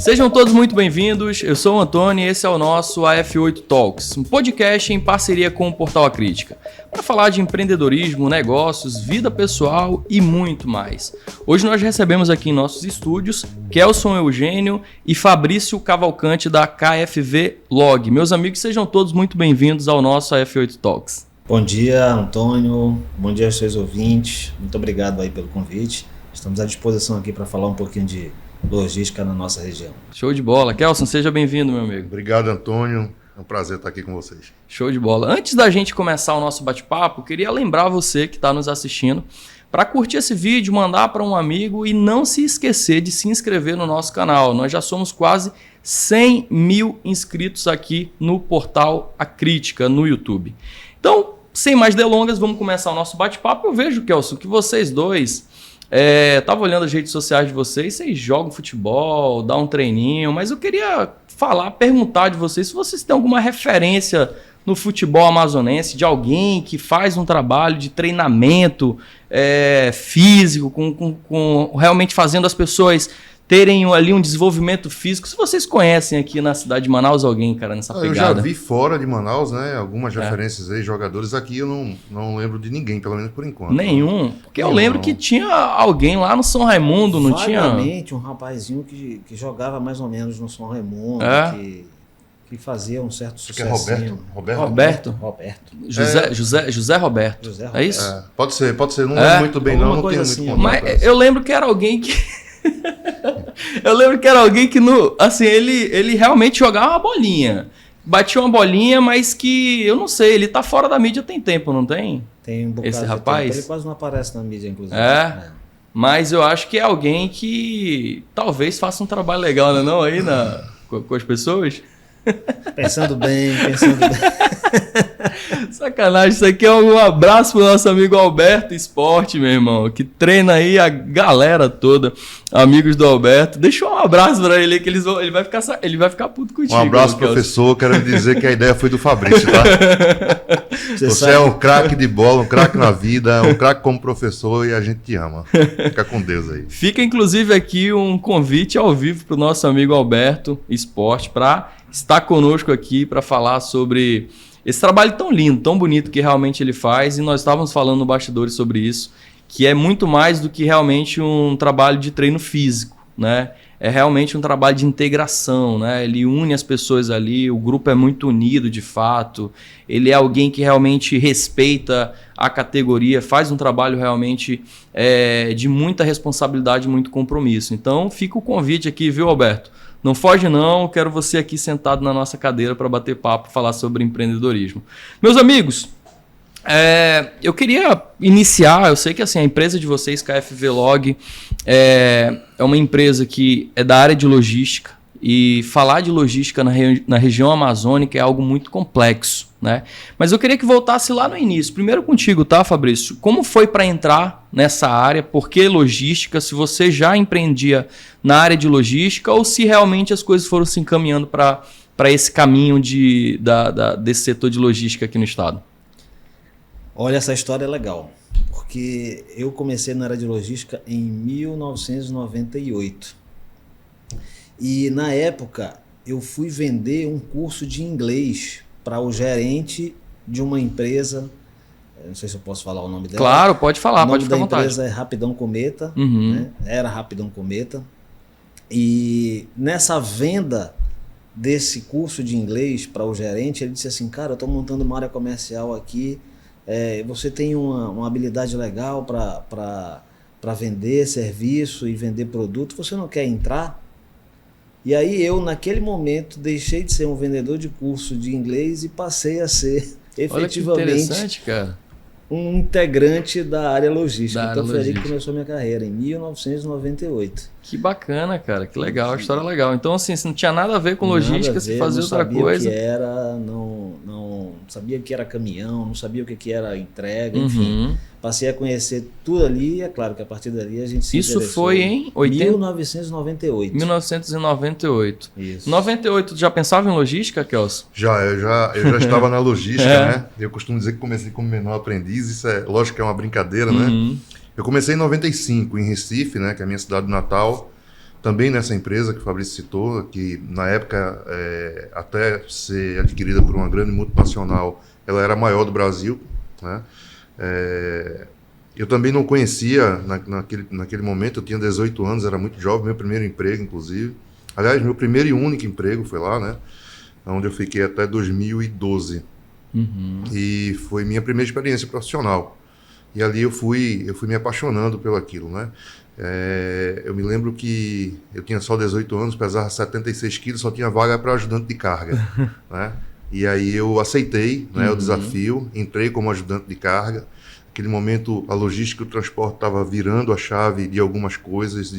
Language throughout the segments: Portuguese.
Sejam todos muito bem-vindos, eu sou o Antônio e esse é o nosso AF8 Talks, um podcast em parceria com o Portal A Crítica, para falar de empreendedorismo, negócios, vida pessoal e muito mais. Hoje nós recebemos aqui em nossos estúdios Kelson Eugênio e Fabrício Cavalcante da KFV Log. Meus amigos, sejam todos muito bem-vindos ao nosso AF8 Talks. Bom dia, Antônio, bom dia aos seus ouvintes, muito obrigado aí pelo convite. Estamos à disposição aqui para falar um pouquinho de logística na nossa região. Show de bola. Kelson, seja bem-vindo, meu amigo. Obrigado, Antônio. É um prazer estar aqui com vocês. Show de bola. Antes da gente começar o nosso bate-papo, queria lembrar você que está nos assistindo para curtir esse vídeo, mandar para um amigo e não se esquecer de se inscrever no nosso canal. Nós já somos quase 100 mil inscritos aqui no Portal A Crítica, no YouTube. Então, sem mais delongas, vamos começar o nosso bate-papo. Eu vejo, Kelson, que vocês dois... Tava olhando as redes sociais de vocês jogam futebol, dá um treininho, mas eu queria perguntar de vocês se vocês têm alguma referência no futebol amazonense de alguém que faz um trabalho de treinamento físico, com realmente fazendo as pessoas terem ali um desenvolvimento físico. Se vocês conhecem aqui na cidade de Manaus alguém, cara, nessa pegada. Eu já vi fora de Manaus, né? Algumas referências aí, jogadores aqui, eu não lembro de ninguém, pelo menos por enquanto. Nenhum? Porque eu lembro que tinha alguém lá no São Raimundo, não tinha? Vagamente, um rapazinho que jogava mais ou menos no São Raimundo, que fazia um certo sucesso. Roberto? Roberto. José Roberto. É isso? Pode ser. Não lembro muito bem, não tenho assim, muito contato. Mas eu lembro que era alguém que... ele realmente jogava uma bolinha. Batia uma bolinha, mas que, eu não sei, ele tá fora da mídia tem tempo, não tem? Tem um bocado esse rapaz? Tempo. Ele quase não aparece na mídia, inclusive. Mas eu acho que é alguém que talvez faça um trabalho legal, não aí com as pessoas? Pensando bem. Sacanagem, isso aqui é um abraço pro nosso amigo Alberto Esporte, meu irmão, que treina aí a galera toda, amigos do Alberto. Deixa um abraço pra ele, que ele vai ficar puto contigo. Um abraço, professor, quero dizer que a ideia foi do Fabrício, tá? Você é um craque de bola, um craque na vida, um craque como professor e a gente te ama. Fica com Deus aí. Fica inclusive aqui um convite ao vivo pro nosso amigo Alberto Esporte para estar conosco aqui para falar sobre esse trabalho tão lindo, tão bonito que realmente ele faz, e nós estávamos falando no bastidores sobre isso, que é muito mais do que realmente um trabalho de treino físico, né? É realmente um trabalho de integração, né? Ele une as pessoas ali, o grupo é muito unido de fato, ele é alguém que realmente respeita a categoria, faz um trabalho realmente de muita responsabilidade, muito compromisso. Então fica o convite aqui, viu, Alberto? Não foge não, quero você aqui sentado na nossa cadeira para bater papo e falar sobre empreendedorismo. Meus amigos, eu queria iniciar, eu sei que assim, a empresa de vocês, KFV Log, é uma empresa que é da área de logística, e falar de logística na região amazônica é algo muito complexo, né? Mas eu queria que voltasse lá no início. Primeiro contigo, tá, Fabrício? Como foi para entrar nessa área? Por que logística? Se você já empreendia na área de logística ou se realmente as coisas foram se encaminhando para esse caminho desse setor de logística aqui no estado? Olha, essa história é legal, porque eu comecei na área de logística em 1998. E na época eu fui vender um curso de inglês para o gerente de uma empresa, não sei se eu posso falar o nome dela. Claro, pode falar, pode ficar à vontade. O nome da empresa é Rapidão Cometa, uhum. Né? Era Rapidão Cometa. E nessa venda desse curso de inglês para o gerente, ele disse assim, cara, eu estou montando uma área comercial aqui, você tem uma habilidade legal para vender serviço e vender produto, você não quer entrar? E aí eu, naquele momento, deixei de ser um vendedor de curso de inglês e passei a ser efetivamente um integrante da área logística. Então foi ali que começou a minha carreira, em 1998. Que bacana, cara, que legal, a história é legal. Então assim, se não tinha nada a ver com logística, você fazia outra coisa. Não sabia o que era caminhão, não sabia o que era entrega, enfim. Passei a conhecer tudo ali e é claro que a partir dali a gente se interessou. Isso foi em 1998. 1998. Isso. 98, tu já pensava em logística, Kelson? Eu já estava na logística, né? Eu costumo dizer que comecei como menor aprendiz, isso é lógico que é uma brincadeira, né? Eu comecei em 95 em Recife, né, que é a minha cidade natal, também nessa empresa que o Fabrício citou, que na época, até ser adquirida por uma grande multinacional, ela era a maior do Brasil, né? Eu também não conhecia, naquele momento, eu tinha 18 anos, era muito jovem, meu primeiro emprego, inclusive. Aliás, meu primeiro e único emprego foi lá, né? Onde eu fiquei até 2012. E foi minha primeira experiência profissional. E ali eu fui me apaixonando pelo aquilo, né? Eu me lembro que eu tinha só 18 anos, pesava 76 quilos, só tinha vaga para ajudante de carga, né? E aí eu aceitei, né, o desafio, entrei como ajudante de carga. Naquele momento a logística e o transporte estava virando a chave de algumas coisas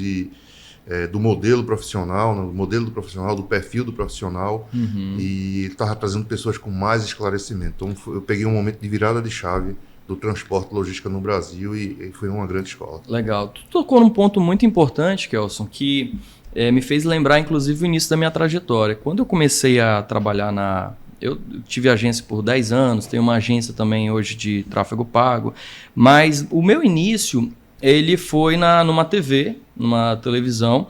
do modelo profissional, né, do modelo do profissional, do perfil do profissional, e estava trazendo pessoas com mais esclarecimento. Então eu peguei um momento de virada de chave do transporte e logística no Brasil e foi uma grande escola. Legal. Tu tocou num ponto muito importante, Kelson, que me fez lembrar inclusive o início da minha trajetória. Quando eu comecei a trabalhar eu tive agência por 10 anos, tenho uma agência também hoje de tráfego pago, mas o meu início ele foi numa TV, numa televisão,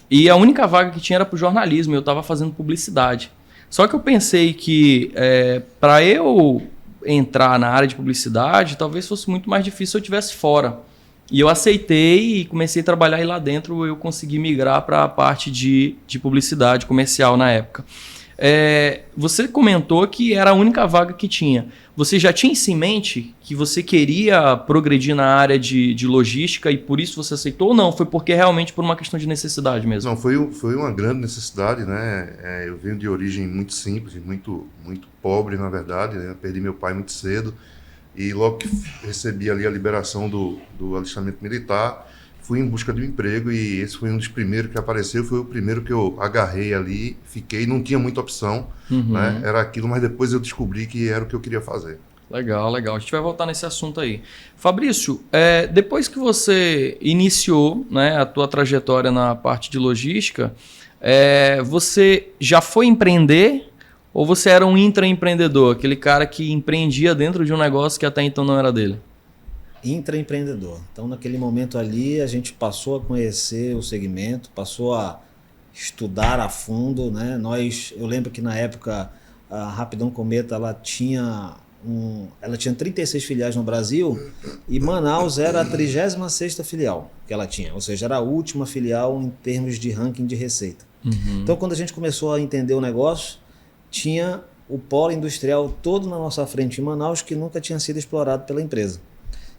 e a única vaga que tinha era para o jornalismo, eu estava fazendo publicidade. Só que eu pensei que para eu entrar na área de publicidade, talvez fosse muito mais difícil se eu estivesse fora. E eu aceitei e comecei a trabalhar e lá dentro eu consegui migrar para a parte de publicidade comercial na época. Você comentou que era a única vaga que tinha. Você já tinha isso em mente que você queria progredir na área de logística e por isso você aceitou ou não? Foi porque realmente por uma questão de necessidade mesmo? Não, foi uma grande necessidade, né? Eu venho de origem muito simples, muito, muito pobre, na verdade, né? Eu perdi meu pai muito cedo e logo que recebi ali a liberação do alistamento militar, fui em busca de um emprego e esse foi um dos primeiros que apareceu, foi o primeiro que eu agarrei ali, fiquei, não tinha muita opção, né? Era aquilo, mas depois eu descobri que era o que eu queria fazer. Legal, legal. A gente vai voltar nesse assunto aí. Fabrício, depois que você iniciou, né, a tua trajetória na parte de logística, você já foi empreender ou você era um intraempreendedor, aquele cara que empreendia dentro de um negócio que até então não era dele? Intraempreendedor. Então, naquele momento ali, a gente passou a conhecer o segmento, passou a estudar a fundo, né? Eu lembro que na época a Rapidão Cometa ela tinha 36 filiais no Brasil e Manaus era a 36ª filial que ela tinha, ou seja, era a última filial em termos de ranking de receita. Então, quando a gente começou a entender o negócio, tinha o polo industrial todo na nossa frente em Manaus que nunca tinha sido explorado pela empresa.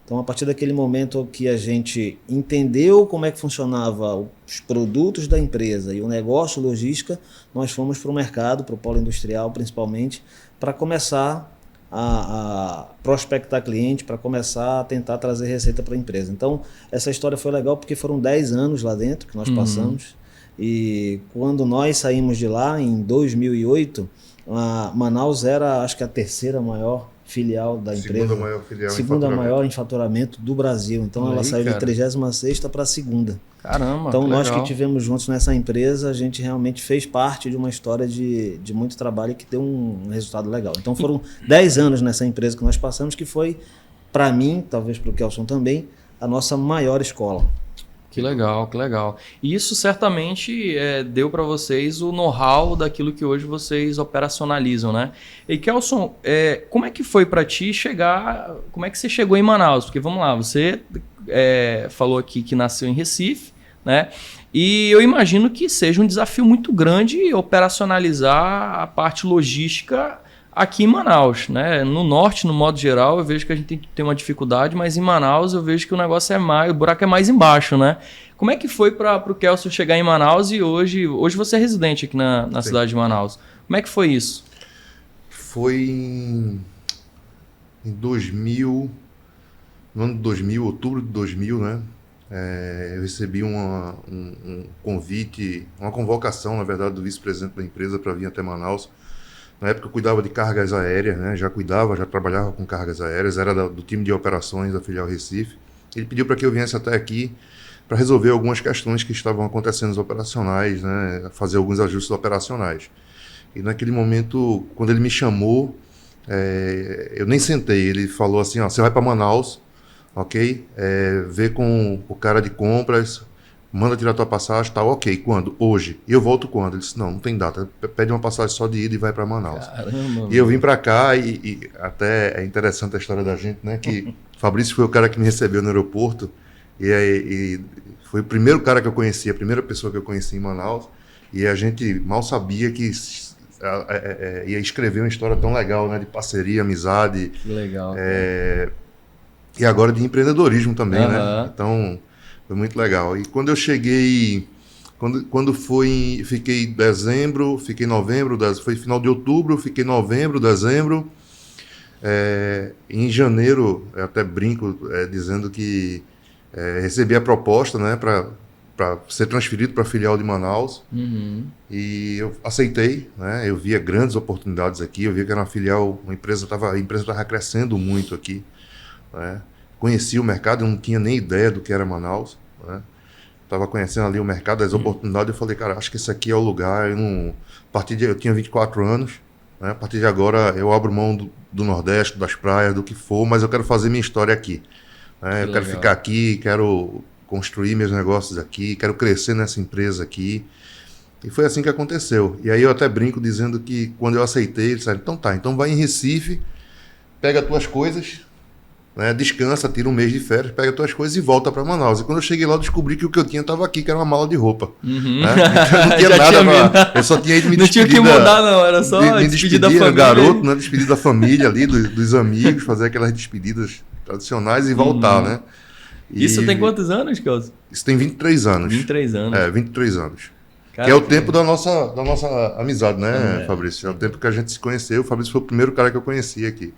Então, a partir daquele momento que a gente entendeu como é que funcionava os produtos da empresa e o negócio logística, nós fomos para o mercado, para o polo industrial principalmente, para começar a prospectar cliente, para começar a tentar trazer receita para a empresa. Então, essa história foi legal porque foram 10 anos lá dentro que nós passamos. E quando nós saímos de lá, em 2008, Manaus era, acho que a 3ª maior filial da empresa. Segunda maior em faturamento do Brasil. Então ela saiu de 36ª para a 2ª. Caramba, então nós legal. que tivemos juntos nessa empresa, a gente realmente fez parte de uma história de muito trabalho que deu um resultado legal. Então foram 10 anos nessa empresa que nós passamos, que foi, para mim, talvez para o Kelson também, a nossa maior escola. Que legal, que legal. E isso certamente deu para vocês o know-how daquilo que hoje vocês operacionalizam, né? E Kelson, como é que foi para ti chegar, como é que você chegou em Manaus? Porque vamos lá, você falou aqui que nasceu em Recife, né? E eu imagino que seja um desafio muito grande operacionalizar a parte logística aqui em Manaus, né? No norte, no modo geral, eu vejo que a gente tem uma dificuldade, mas em Manaus eu vejo que o negócio o buraco é mais embaixo, né? Como é que foi para o Kelson chegar em Manaus e hoje você é residente aqui na cidade de Manaus? Como é que foi isso? Foi em 2000, no ano de 2000, outubro de 2000, né? Eu recebi um convite, uma convocação, na verdade, do vice-presidente da empresa para vir até Manaus. Na época eu cuidava de cargas aéreas, né? Já trabalhava com cargas aéreas, era do time de operações da filial Recife. Ele pediu para que eu viesse até aqui para resolver algumas questões que estavam acontecendo nos operacionais, né? Fazer alguns ajustes operacionais. E naquele momento, quando ele me chamou, eu nem sentei, ele falou assim, ó, você vai para Manaus, ok? Vê com o cara de compras, manda tirar tua passagem, tá ok, quando? Hoje. E eu volto quando? Ele disse, não tem data, pede uma passagem só de ida e vai para Manaus. Caramba, e eu vim para cá e até é interessante a história da gente, né, que Fabrício foi o cara que me recebeu no aeroporto e foi o primeiro cara que eu conheci, a primeira pessoa que eu conheci em Manaus, e a gente mal sabia que ia escrever uma história tão legal, né, de parceria, amizade. Que legal. E agora de empreendedorismo também, né? Então, foi muito legal. E quando eu cheguei, quando foi, fiquei dezembro, fiquei novembro, foi final de outubro, fiquei novembro, dezembro. Em janeiro, eu até brinco dizendo que recebi a proposta, né, para ser transferido para a filial de Manaus. Uhum. E eu aceitei, né? Eu via grandes oportunidades aqui, eu via que era uma filial, a empresa estava crescendo muito aqui, né? Conheci o mercado, eu não tinha nem ideia do que era Manaus, né? Estava conhecendo ali o mercado, as oportunidades, eu falei, cara, acho que esse aqui é o lugar. Eu tinha 24 anos, né? A partir de agora eu abro mão do Nordeste, das praias, do que for, mas eu quero fazer minha história aqui, né? Eu quero ficar aqui, quero construir meus negócios aqui, quero crescer nessa empresa aqui. E foi assim que aconteceu. E aí eu até brinco dizendo que quando eu aceitei, eles disseram, então vai em Recife, pega as tuas coisas, né, descansa, tira um mês de férias, pega as tuas coisas e volta para Manaus. E quando eu cheguei lá, eu descobri que o que eu tinha estava aqui, que era uma mala de roupa. Uhum. Né? Então, não tinha nada, eu só tinha ido me despedir. Não tinha que mudar, não, era só me despedir da família. Garoto, né, despedir da família ali, dos amigos, fazer aquelas despedidas tradicionais e voltar, né? Isso tem quantos anos, Kelson? Isso tem 23 anos. 23 anos. 23 anos. Cara, que é o tempo da nossa amizade, né, Fabrício? É o tempo que a gente se conheceu. O Fabrício foi o primeiro cara que eu conheci aqui.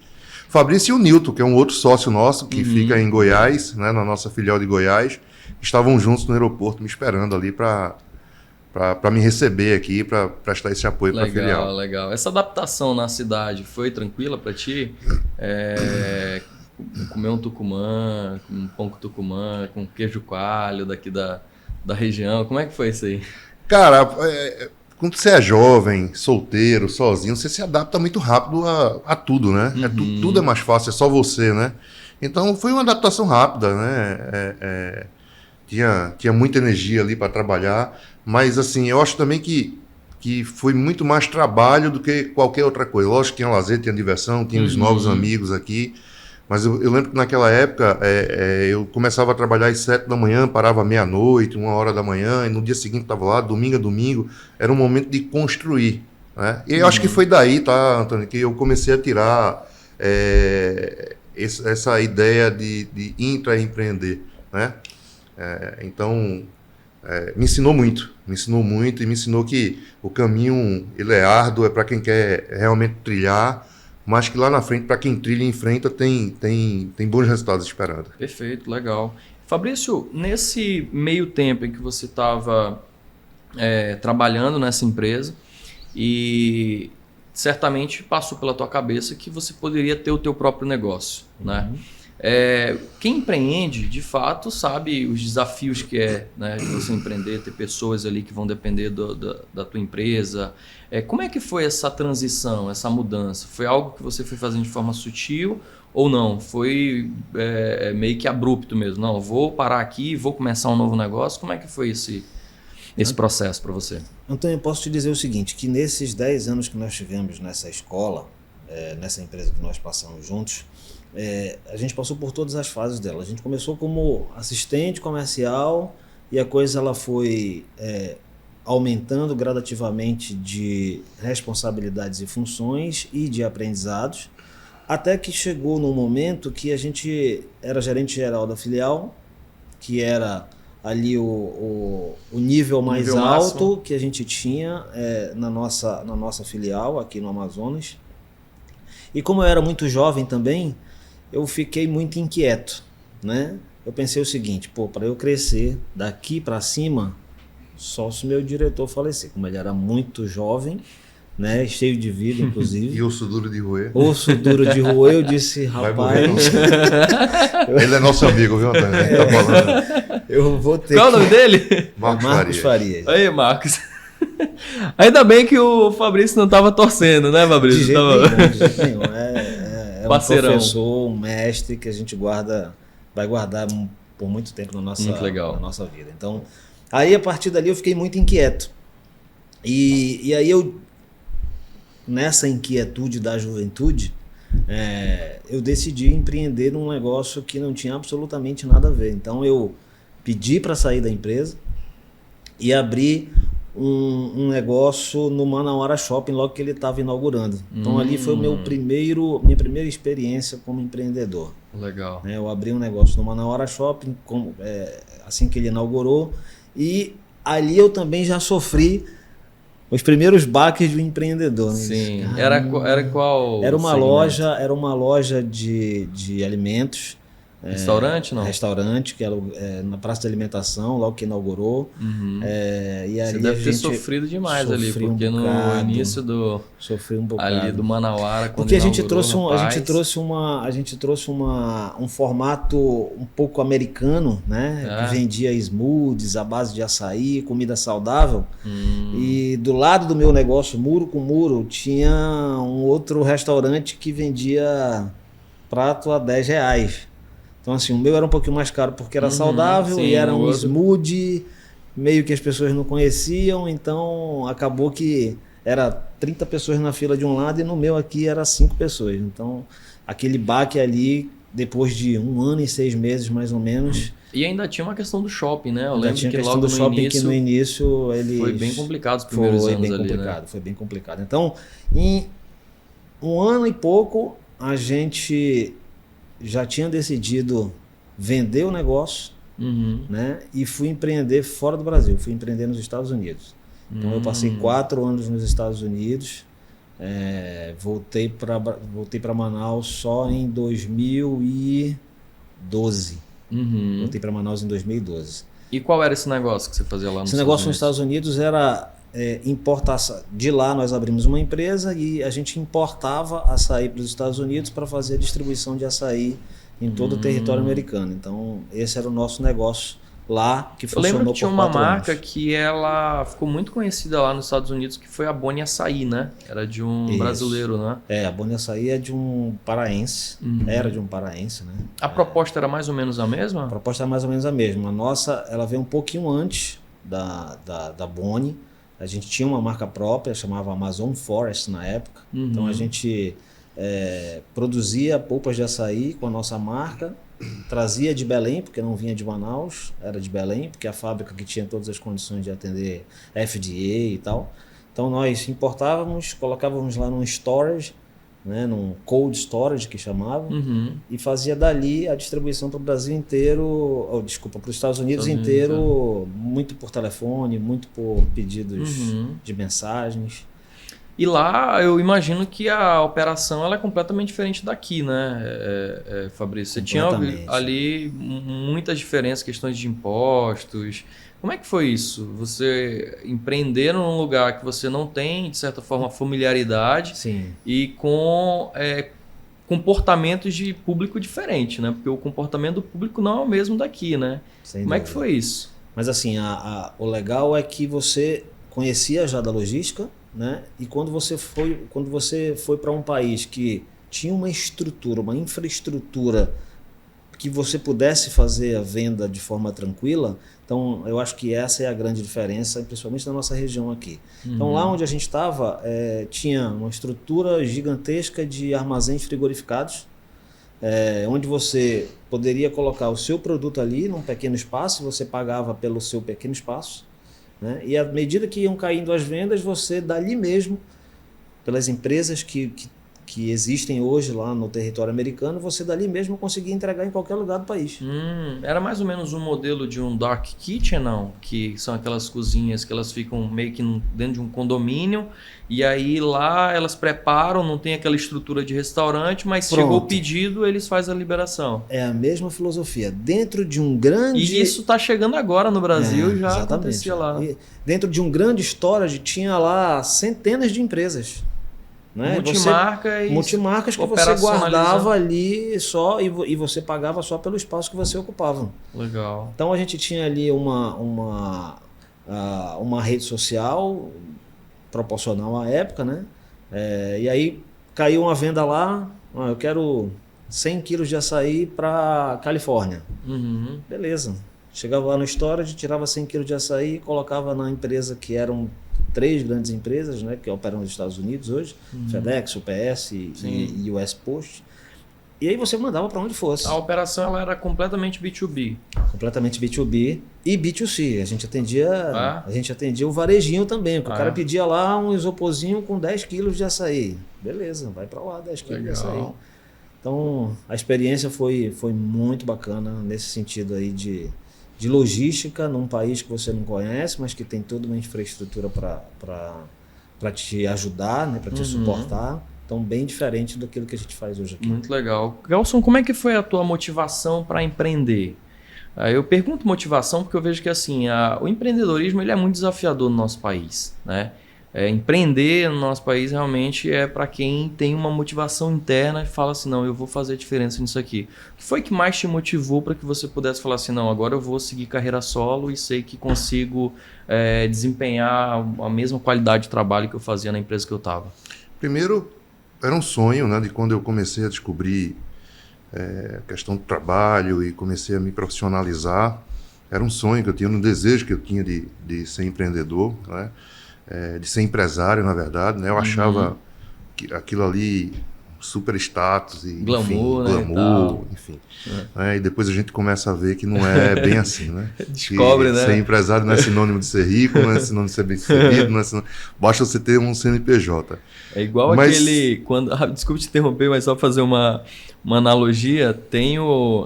Fabrício e o Nilton, que é um outro sócio nosso, que fica em Goiás, né, na nossa filial de Goiás, estavam juntos no aeroporto, me esperando ali para me receber aqui, para prestar esse apoio para a filial. Legal. Essa adaptação na cidade foi tranquila para ti? Comer um tucumã, um pão com tucumã, com queijo coalho daqui da região. Como é que foi isso aí? Cara, quando você é jovem, solteiro, sozinho, você se adapta muito rápido a tudo, né? Tudo é mais fácil, é só você, né? Então foi uma adaptação rápida, né? Tinha muita energia ali para trabalhar, mas assim, eu acho também que foi muito mais trabalho do que qualquer outra coisa. Lógico que tinha lazer, tinha diversão, tinha os novos amigos aqui. Mas eu lembro que naquela época eu começava a trabalhar às 7 da manhã, parava meia-noite, 1h da manhã, e no dia seguinte estava lá, domingo a domingo. Era um momento de construir, né? E eu acho que foi daí, tá, Antônio, que eu comecei a tirar essa ideia de intraempreender, né? Então, me ensinou muito e me ensinou que o caminho ele é árduo, é para quem quer realmente trilhar, mas que lá na frente, para quem trilha e enfrenta, tem bons resultados esperando. Perfeito, legal. Fabrício, nesse meio tempo em que você estava trabalhando nessa empresa e certamente passou pela tua cabeça que você poderia ter o teu próprio negócio, né? Quem empreende, de fato, sabe os desafios que né, de você empreender, ter pessoas ali que vão depender da tua empresa. Como é que foi essa transição, essa mudança? Foi algo que você foi fazendo de forma sutil ou não? Foi meio que abrupto mesmo? Não, vou parar aqui e vou começar um novo negócio. Como é que foi esse processo para você? Antônio, eu posso te dizer o seguinte, que nesses 10 anos que nós tivemos nessa escola, nessa empresa que nós passamos juntos, a gente passou por todas as fases dela. A gente começou como assistente comercial e a coisa ela foi aumentando gradativamente de responsabilidades e funções e de aprendizados, até que chegou num momento que a gente era gerente geral da filial, que era ali o nível mais alto máximo que a gente tinha na nossa filial aqui no Amazonas. E como eu era muito jovem também, eu fiquei muito inquieto, né? Eu pensei o seguinte, para eu crescer daqui para cima, só se meu diretor falecer. Como ele era muito jovem, né? Cheio de vida, inclusive. E osso duro de roer. Osso duro de roer, eu disse, rapaz... Ele é nosso amigo, viu, Antônio? Tá falando. Eu vou ter Qual é o nome dele? Marcos Farias. Aí, Marcos. Ainda bem que o Fabrício não estava torcendo, né, Fabrício? De jeito nenhum. É um parceirão, professor, um mestre que a gente vai guardar por muito tempo na nossa vida. Então, Aí, a partir dali, eu fiquei muito inquieto. E aí, nessa inquietude da juventude, eu decidi empreender num negócio que não tinha absolutamente nada a ver. Então, eu pedi para sair da empresa e abri um negócio no Manauara Shopping logo que ele estava inaugurando. Então ali foi minha primeira experiência como empreendedor. Legal. Eu abri um negócio no Manauara Shopping assim que ele inaugurou, e ali eu também já sofri os primeiros baques do empreendedor. Né? Sim. Era qual? Era uma loja de alimentos. Restaurante, não? Restaurante, que era na praça de alimentação, logo que inaugurou. Uhum. E ali você deve ter sofrido demais ali, porque no início sofri um bocado. Ali do Manauara, quando porque a gente trouxe um formato um pouco americano, né? Que vendia smoothies à base de açaí, comida saudável. E do lado do meu negócio, muro com muro, tinha um outro restaurante que vendia prato a R$10. Então, assim, o meu era um pouquinho mais caro porque era saudável, sim, e era um smoothie, meio que as pessoas não conheciam, então acabou que era 30 pessoas na fila de um lado e no meu aqui era 5 pessoas. Então, aquele baque ali, depois de 1 ano e 6 meses, mais ou menos... E ainda tinha uma questão do shopping, né? Eu lembro tinha que logo no início eles... Foi bem complicado os primeiros anos ali, né? Foi bem complicado. Então, em 1 ano e pouco, a gente... já tinha decidido vender o negócio, né? E fui empreender fora do Brasil, fui empreender nos Estados Unidos. Então eu passei 4 anos nos Estados Unidos, voltei para Manaus só em 2012. Voltei para Manaus em 2012. E qual era esse negócio que você fazia lá nos Estados Unidos? Esse negócio nos Estados Unidos era importação. De lá nós abrimos uma empresa e a gente importava açaí para os Estados Unidos para fazer a distribuição de açaí em todo o território americano. Então esse era o nosso negócio lá, que funcionou por 4 anos. Eu lembro que tinha uma marca que ela ficou muito conhecida lá nos Estados Unidos, que foi a Boni Açaí, né? Era de um brasileiro, né? A Boni Açaí é de um paraense. Era de um paraense, né? A proposta era mais ou menos a mesma? A proposta era mais ou menos a mesma. A nossa, ela veio um pouquinho antes da Boni. A gente tinha uma marca própria, chamava Amazon Forest na época. Então a gente produzia polpas de açaí com a nossa marca, trazia de Belém, porque não vinha de Manaus, era de Belém, porque é a fábrica que tinha todas as condições de atender FDA e tal. Então nós importávamos, colocávamos lá num storage, né, num cold storage que chamava, e fazia dali a distribuição para o Brasil inteiro, para os Estados Unidos inteiro, muito por telefone, muito por pedidos de mensagens. E lá eu imagino que a operação ela é completamente diferente daqui, né, Fabrício? Você tinha ali muitas diferenças, questões de impostos. Como é que foi isso? Você empreender num lugar que você não tem, de certa forma, familiaridade. Sim. E com comportamentos de público diferente, né? Porque o comportamento do público não é o mesmo daqui, né? Como é que foi isso? Mas assim, o legal é que você conhecia já da logística, né? E quando você foi para um país que tinha uma estrutura, uma infraestrutura que você pudesse fazer a venda de forma tranquila, então eu acho que essa é a grande diferença, principalmente na nossa região aqui. Então lá onde a gente estava, tinha uma estrutura gigantesca de armazéns frigorificados, onde você poderia colocar o seu produto ali num pequeno espaço, você pagava pelo seu pequeno espaço, né? E à medida que iam caindo as vendas, você dali mesmo, pelas empresas que existem hoje lá no território americano, você dali mesmo conseguia entregar em qualquer lugar do país. Era mais ou menos um modelo de um dark kitchen, não? Que são aquelas cozinhas que elas ficam meio que dentro de um condomínio, e aí lá elas preparam, não tem aquela estrutura de restaurante, mas chegou o pedido, eles fazem a liberação. É a mesma filosofia. Dentro de um grande... E isso está chegando agora no Brasil, já acontecia lá. E dentro de um grande storage tinha lá centenas de empresas. Né? Multimarcas que você guardava ali só e você pagava só pelo espaço que você ocupava. Legal. Então a gente tinha ali uma rede social proporcional à época, né? E aí caiu uma venda lá, eu quero 100 quilos de açaí para Califórnia. Beleza. Chegava lá no storage, tirava 100 quilos de açaí, colocava na empresa que eram 3 grandes empresas, né, que operam nos Estados Unidos hoje, FedEx, UPS e US Post. E aí você mandava para onde fosse. A operação ela era completamente B2B. Completamente B2B e B2C. A gente atendia o varejinho também. O cara pedia lá um isoporzinho com 10 quilos de açaí. Beleza, vai para lá 10 quilos de açaí. Então, a experiência foi muito bacana nesse sentido aí de logística num país que você não conhece, mas que tem toda uma infraestrutura para te ajudar, né, para te suportar. Então, bem diferente daquilo que a gente faz hoje aqui. Muito legal. Gelson, como é que foi a tua motivação para empreender? Eu pergunto motivação porque eu vejo que assim, o empreendedorismo ele é muito desafiador no nosso país, né? Empreender no nosso país realmente é para quem tem uma motivação interna e fala assim, não, eu vou fazer diferença nisso aqui. O que foi que mais te motivou para que você pudesse falar assim, não, agora eu vou seguir carreira solo e sei que consigo desempenhar a mesma qualidade de trabalho que eu fazia na empresa que eu estava? Primeiro, era um sonho, né, de quando eu comecei a descobrir a questão do trabalho e comecei a me profissionalizar. Era um sonho que eu tinha, um desejo que eu tinha de ser empreendedor, né? De ser empresário, na verdade, né? Eu achava que aquilo ali super status e glamour, enfim, glamour, enfim. E depois a gente começa a ver que não é bem assim, né? Descobre, né? Ser empresário não é sinônimo de ser rico, não é sinônimo de ser bem-sucedido, basta você ter um CNPJ. É igual aquele... Desculpe te interromper, mas só fazer uma analogia. Tem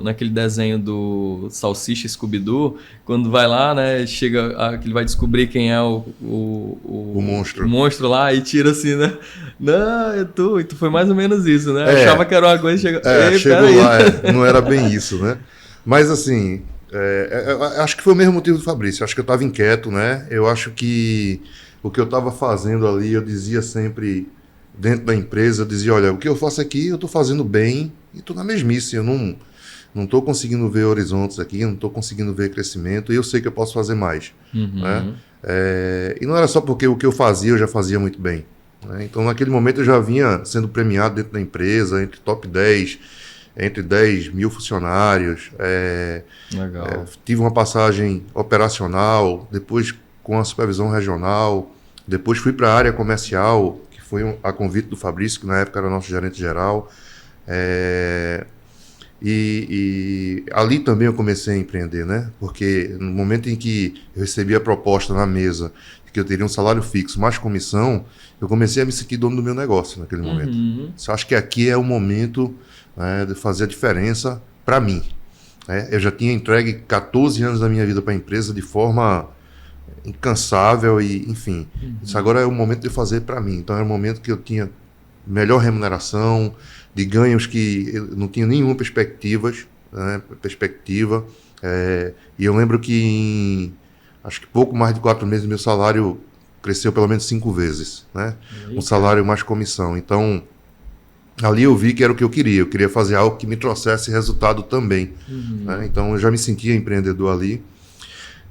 naquele desenho do Salsicha Scooby-Doo, quando vai lá, né? Chega, que ele vai descobrir quem é o monstro. O monstro lá e tira assim, né? Não, é tu. E tu foi mais ou menos isso, né? Achava que era uma coisa e chegou lá, não era bem isso, né? Mas assim, acho que foi o mesmo motivo do Fabrício. Acho que eu estava inquieto, né? Eu acho que o que eu estava fazendo ali, eu dizia sempre... Dentro da empresa, eu dizia, olha, o que eu faço aqui, eu estou fazendo bem e estou na mesmice. Eu não estou conseguindo ver horizontes aqui, não estou conseguindo ver crescimento e eu sei que eu posso fazer mais. Né? E não era só porque o que eu fazia, eu já fazia muito bem. Né? Então, naquele momento, eu já vinha sendo premiado dentro da empresa, entre top 10, entre 10 mil funcionários. Legal. Tive uma passagem operacional, depois com a supervisão regional, depois fui para a área comercial, foi a convite do Fabrício, que na época era nosso gerente geral. E ali também eu comecei a empreender, né? Porque no momento em que eu recebi a proposta na mesa de que eu teria um salário fixo mais comissão, eu comecei a me sentir dono do meu negócio naquele momento. Eu acho que aqui é o momento, né, de fazer a diferença para mim. Eu já tinha entregue 14 anos da minha vida para a empresa de forma... incansável e enfim, isso agora é o momento de fazer para mim. Então era o momento que eu tinha melhor remuneração, de ganhos que eu não tinha nenhuma perspectiva, e eu lembro que acho que pouco mais de 4 meses meu salário cresceu pelo menos 5 vezes, né? Um salário mais comissão. Então ali eu vi que era o que eu queria fazer algo que me trouxesse resultado também, né? Então eu já me sentia empreendedor ali.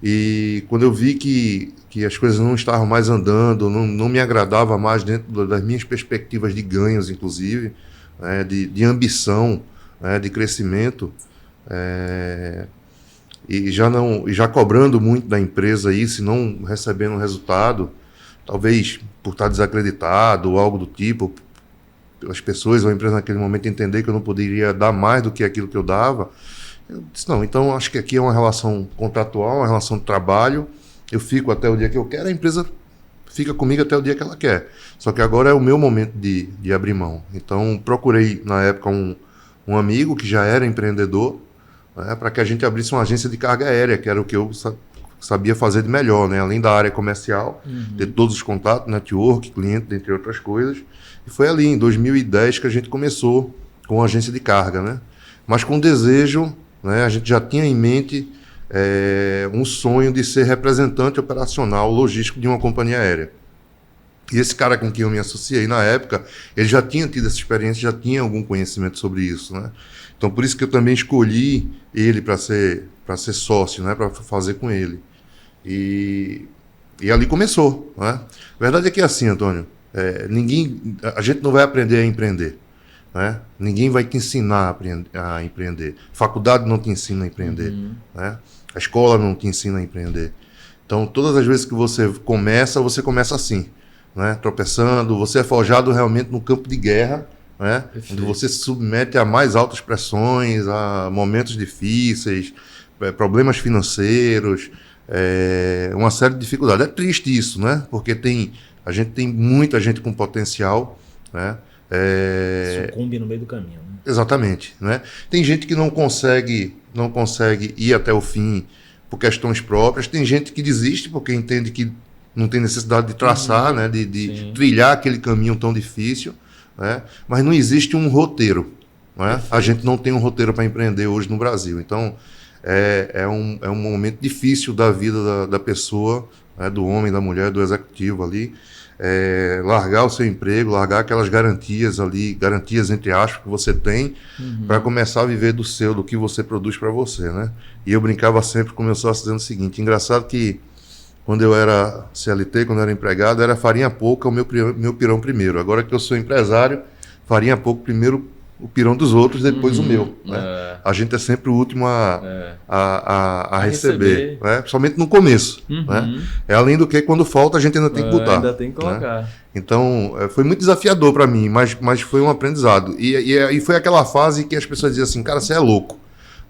E quando eu vi que as coisas não estavam mais andando, não me agradava mais dentro das minhas perspectivas de ganhos, inclusive, né, de ambição, né, de crescimento, e já cobrando muito da empresa isso e não recebendo resultado, talvez por estar desacreditado ou algo do tipo, as pessoas ou a empresa naquele momento entender que eu não poderia dar mais do que aquilo que eu dava. Eu disse, não, então acho que aqui é uma relação contratual, uma relação de trabalho, eu fico até o dia que eu quero, a empresa fica comigo até o dia que ela quer. Só que agora é o meu momento de abrir mão. Então procurei, na época, um amigo que já era empreendedor, né, para que a gente abrisse uma agência de carga aérea, que era o que eu sabia fazer de melhor, né, além da área comercial, ter todos os contatos, network, cliente, entre outras coisas. E foi ali, em 2010, que a gente começou com a agência de carga, né, mas com desejo... Né? A gente já tinha em mente um sonho de ser representante operacional logístico de uma companhia aérea. E esse cara com quem eu me associei na época, ele já tinha tido essa experiência, já tinha algum conhecimento sobre isso. Né? Então, por isso que eu também escolhi ele para ser sócio, né? Para fazer com ele. E ali começou. Né? A verdade é que é assim, Antônio, a gente não vai aprender a empreender. Né? Ninguém vai te ensinar a empreender. Faculdade não te ensina a empreender. Né? A escola não te ensina a empreender. Então, todas as vezes que você começa assim, né? Tropeçando, você é forjado realmente no campo de guerra, né? Onde você se submete a mais altas pressões, a momentos difíceis, problemas financeiros, uma série de dificuldades. É triste isso, né? Porque a gente tem muita gente com potencial, né? Sucumbe no meio do caminho, né? Exatamente, né? Tem gente que não consegue ir até o fim por questões próprias, tem gente que desiste porque entende que não tem necessidade de traçar, né? de trilhar aquele caminho tão difícil, né? Mas não existe um roteiro, né? A gente não tem um roteiro para empreender hoje no Brasil, então é um momento difícil da vida da pessoa, né? Do homem, da mulher, do executivo ali, largar o seu emprego, largar aquelas garantias ali, garantias entre aspas que você tem, para começar a viver do que você produz para você, né? E eu brincava sempre com meus sócios dizendo o seguinte: engraçado que quando eu era CLT, quando eu era empregado, era farinha pouca o meu pirão primeiro. Agora que eu sou empresário, farinha pouco primeiro o pirão dos outros, depois o meu, né? A gente é sempre o último a receber, né? Somente no começo, né? Além do que, quando falta, a gente ainda tem que botar. Ainda tem que colocar. Né? Então, foi muito desafiador para mim, mas foi um aprendizado. E foi aquela fase que as pessoas diziam assim: cara, você é louco,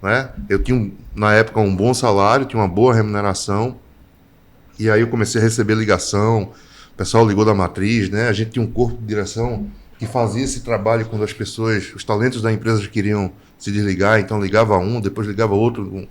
né? Eu tinha, na época, um bom salário, tinha uma boa remuneração, e aí eu comecei a receber ligação, o pessoal ligou da matriz, né? A gente tinha um corpo de direção que fazia esse trabalho quando os talentos da empresa queriam se desligar, então ligava um, depois ligava outro,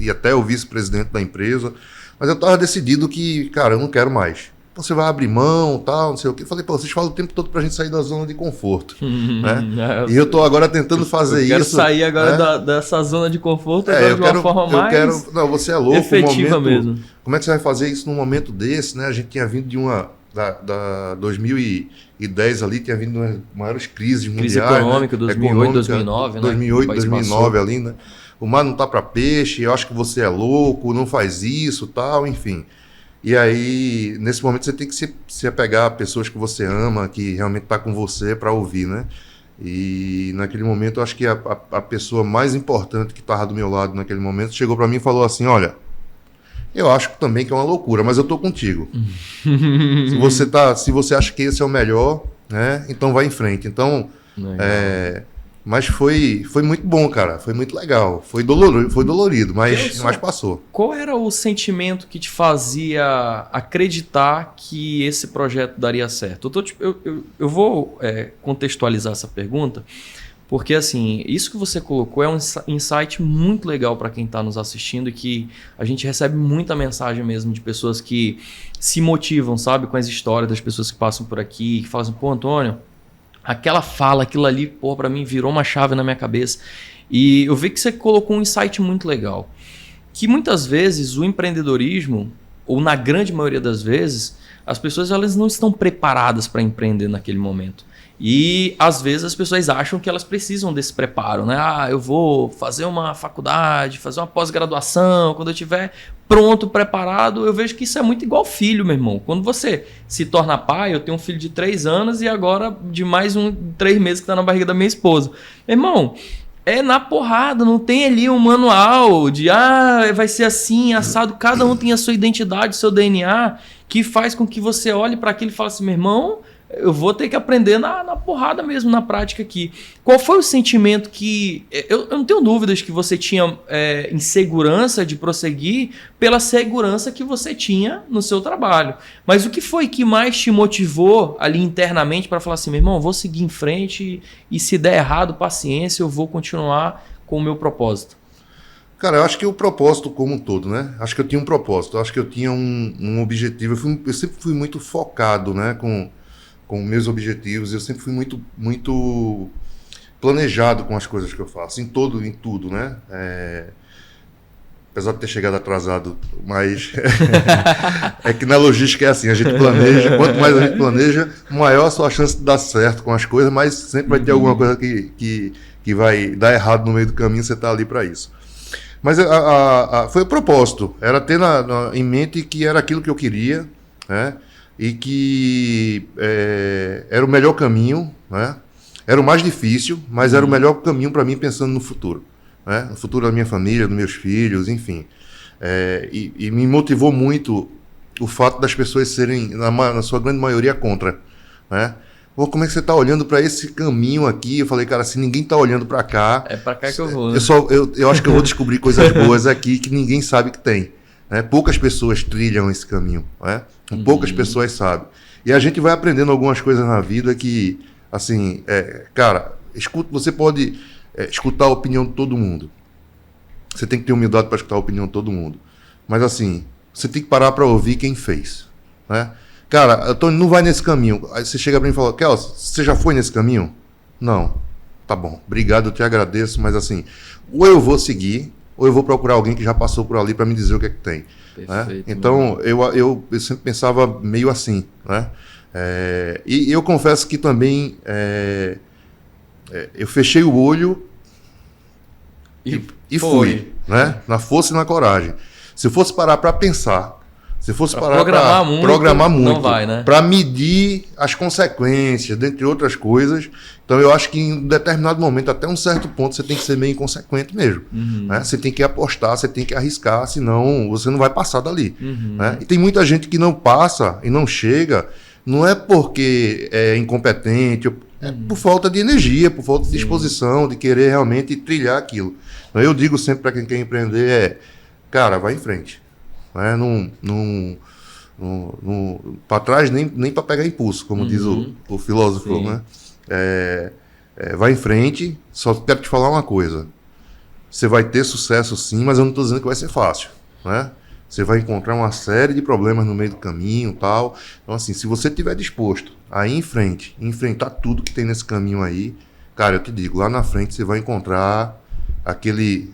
e até o vice-presidente da empresa. Mas eu estava decidido que, cara, eu não quero mais. Você vai abrir mão, tal, não sei o quê. Eu falei, vocês falam o tempo todo pra gente sair da zona de conforto, né? E eu tô agora tentando fazer isso. Eu quero sair agora dessa zona de conforto de uma forma mais não, você é louco, efetiva mesmo. Como é que você vai fazer isso num momento desse, né? A gente tinha vindo de da 2010 ali, tinha vindo uma das maiores crises mundiais. Crise econômica, né? 2008, 2009, né? 2008, 2009 ali, né? O mar não tá para peixe, eu acho que você é louco, não faz isso, tal, enfim. E aí, nesse momento, você tem que se apegar a pessoas que você ama, que realmente tá com você para ouvir, né? E naquele momento, eu acho que a pessoa mais importante que estava do meu lado naquele momento chegou para mim e falou assim: olha, eu acho também que é uma loucura, mas eu tô contigo. Se você acha que esse é o melhor, né? Então vai em frente. Então, mas foi muito bom, cara. Foi muito legal. Foi dolorido, mas passou. Qual era o sentimento que te fazia acreditar que esse projeto daria certo? Eu vou contextualizar essa pergunta, porque assim, isso que você colocou é um insight muito legal para quem está nos assistindo, e que a gente recebe muita mensagem mesmo de pessoas que se motivam, sabe, com as histórias das pessoas que passam por aqui, que falam assim: pô, Antônio, aquela fala, aquilo ali, pô, para mim virou uma chave na minha cabeça. E eu vi que você colocou um insight muito legal, que muitas vezes o empreendedorismo, ou na grande maioria das vezes, as pessoas elas não estão preparadas para empreender naquele momento. E às vezes as pessoas acham que elas precisam desse preparo, né? Eu vou fazer uma faculdade, fazer uma pós-graduação, quando eu estiver pronto, preparado. Eu vejo que isso é muito igual filho, meu irmão. Quando você se torna pai, eu tenho um filho de 3 anos e agora de mais 3 meses que está na barriga da minha esposa. Meu irmão, é na porrada, não tem ali um manual de vai ser assim, assado. Cada um tem a sua identidade, o seu DNA, que faz com que você olhe para aquilo e fale assim: meu irmão, eu vou ter que aprender na porrada mesmo, na prática aqui. Qual foi o sentimento que... Eu não tenho dúvidas que você tinha insegurança de prosseguir pela segurança que você tinha no seu trabalho. Mas o que foi que mais te motivou ali internamente para falar assim: meu irmão, eu vou seguir em frente e se der errado, paciência, eu vou continuar com o meu propósito? Cara, eu acho que o propósito como um todo, né? Acho que eu tinha um propósito, acho que eu tinha um objetivo. Eu sempre fui muito focado, né, com meus objetivos. Eu sempre fui muito planejado com as coisas que eu faço, em tudo, né? Apesar de ter chegado atrasado, mas é que na logística é assim, a gente planeja, quanto mais a gente planeja, maior a sua chance de dar certo com as coisas, mas sempre vai ter alguma coisa que vai dar errado no meio do caminho, você está ali para isso. Mas foi o propósito, era ter em mente que era aquilo que eu queria, né? E que era o melhor caminho, né? Era o mais difícil, mas era o melhor caminho para mim pensando no futuro, né? No futuro da minha família, dos meus filhos, enfim. E me motivou muito o fato das pessoas serem, na sua grande maioria, contra, né? Pô, como é que você está olhando para esse caminho aqui? Eu falei, cara, se ninguém está olhando para cá... É para cá que eu vou. Né? Eu acho que eu vou descobrir coisas boas aqui que ninguém sabe que tem. Né? Poucas pessoas trilham esse caminho. Né? Poucas pessoas sabem. E a gente vai aprendendo algumas coisas na vida que, assim, cara, você pode escutar a opinião de todo mundo. Você tem que ter humildade para escutar a opinião de todo mundo. Mas, assim, você tem que parar para ouvir quem fez. Né? Cara, Antônio, não vai nesse caminho. Aí você chega para mim e fala, Kelson, você já foi nesse caminho? Não. Tá bom, obrigado, eu te agradeço, mas assim, ou eu vou seguir, ou eu vou procurar alguém que já passou por ali para me dizer o que é que tem. Perfeito, né? Então, eu sempre pensava meio assim. Né? E eu confesso que também eu fechei o olho e fui. Né? Na força e na coragem. Se eu fosse parar para pensar, se fosse parar para programar muito, não vai, né? Para medir as consequências, dentre outras coisas. Então, eu acho que em um determinado momento, até um certo ponto, você tem que ser meio inconsequente mesmo. Né? Você tem que apostar, você tem que arriscar, senão você não vai passar dali. Né? E tem muita gente que não passa e não chega, não é porque é incompetente, é por falta de energia, por falta de disposição, de querer realmente trilhar aquilo. Então, eu digo sempre para quem quer empreender, cara, vai em frente. Né? Para trás nem para pegar impulso, como diz o filósofo. Né? Vai em frente. Só quero te falar uma coisa: você vai ter sucesso sim, mas eu não estou dizendo que vai ser fácil. Né? Você vai encontrar uma série de problemas no meio do caminho, tal. Então, assim, se você estiver disposto a ir em frente, enfrentar tudo que tem nesse caminho aí, cara, eu te digo, lá na frente você vai encontrar aquele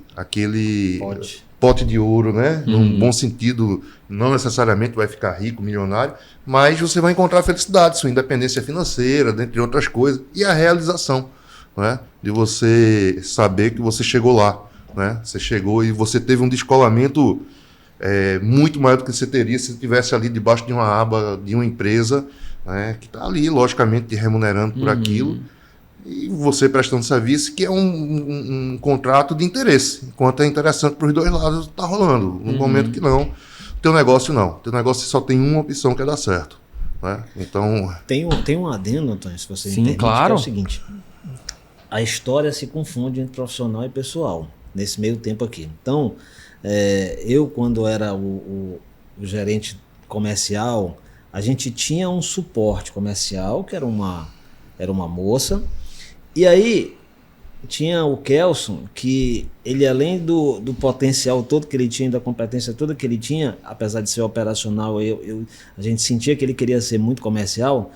pote de ouro, né? Num bom sentido, não necessariamente vai ficar rico, milionário, mas você vai encontrar a felicidade, sua independência financeira, dentre outras coisas, e a realização, né? De você saber que você chegou lá, né? Você chegou e você teve um descolamento muito maior do que você teria se estivesse ali debaixo de uma aba de uma empresa, né? Que está ali, logicamente, te remunerando por aquilo, e você prestando serviço, que é um contrato de interesse. Enquanto é interessante para os dois lados, está rolando. No momento que não, teu negócio não. Teu negócio só tem uma opção que é dar certo. Né? Então... Tem um adendo, Antônio, se você entende, claro. Que é o seguinte: a história se confunde entre profissional e pessoal, nesse meio tempo aqui. Então, eu, quando era o gerente comercial, a gente tinha um suporte comercial, que era uma moça. E aí, tinha o Kelson, que ele, além do potencial todo que ele tinha, da competência toda que ele tinha, apesar de ser operacional, a gente sentia que ele queria ser muito comercial,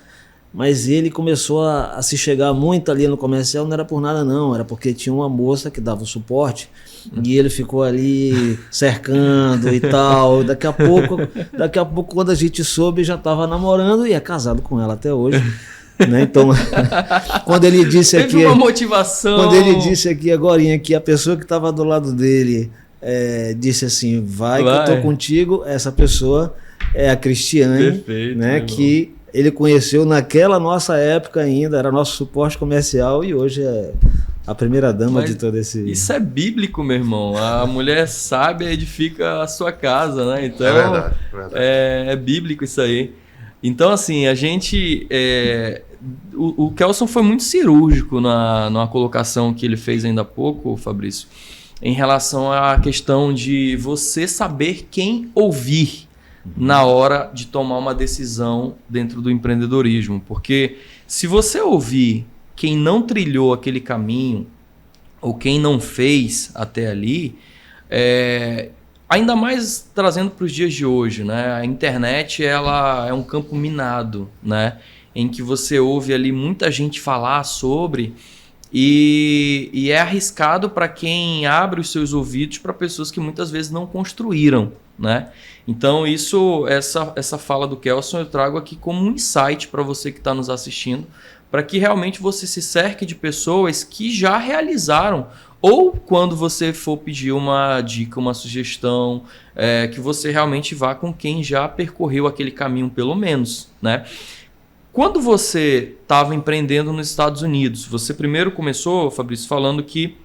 mas ele começou a se chegar muito ali no comercial, não era por nada não, era porque tinha uma moça que dava o suporte, e ele ficou ali cercando e tal. Daqui a pouco, quando a gente soube, já estava namorando e é casado com ela até hoje. Né? Então, quando ele disse aqui, uma motivação. Quando ele disse aqui agorinha que a pessoa que estava do lado dele disse assim, vai que eu tô contigo, essa pessoa é a Cristiane. Perfeito, né? Que ele conheceu naquela nossa época ainda, era nosso suporte comercial, e hoje é a primeira dama de todo esse... Isso é bíblico, meu irmão. A mulher sábia edifica a sua casa, né? Então, verdade. É bíblico isso aí. Então, assim, a gente... O Kelson foi muito cirúrgico na colocação que ele fez ainda há pouco, Fabrício, em relação à questão de você saber quem ouvir na hora de tomar uma decisão dentro do empreendedorismo. Porque se você ouvir quem não trilhou aquele caminho ou quem não fez até ali, ainda mais trazendo para os dias de hoje, né? A internet ela é um campo minado, né? Em que você ouve ali muita gente falar sobre e é arriscado para quem abre os seus ouvidos para pessoas que muitas vezes não construíram, né? Então essa fala do Kelson eu trago aqui como um insight para você que está nos assistindo, para que realmente você se cerque de pessoas que já realizaram, ou quando você for pedir uma dica, uma sugestão, que você realmente vá com quem já percorreu aquele caminho pelo menos, né? Quando você estava empreendendo nos Estados Unidos, você primeiro começou, Fabrício, falando que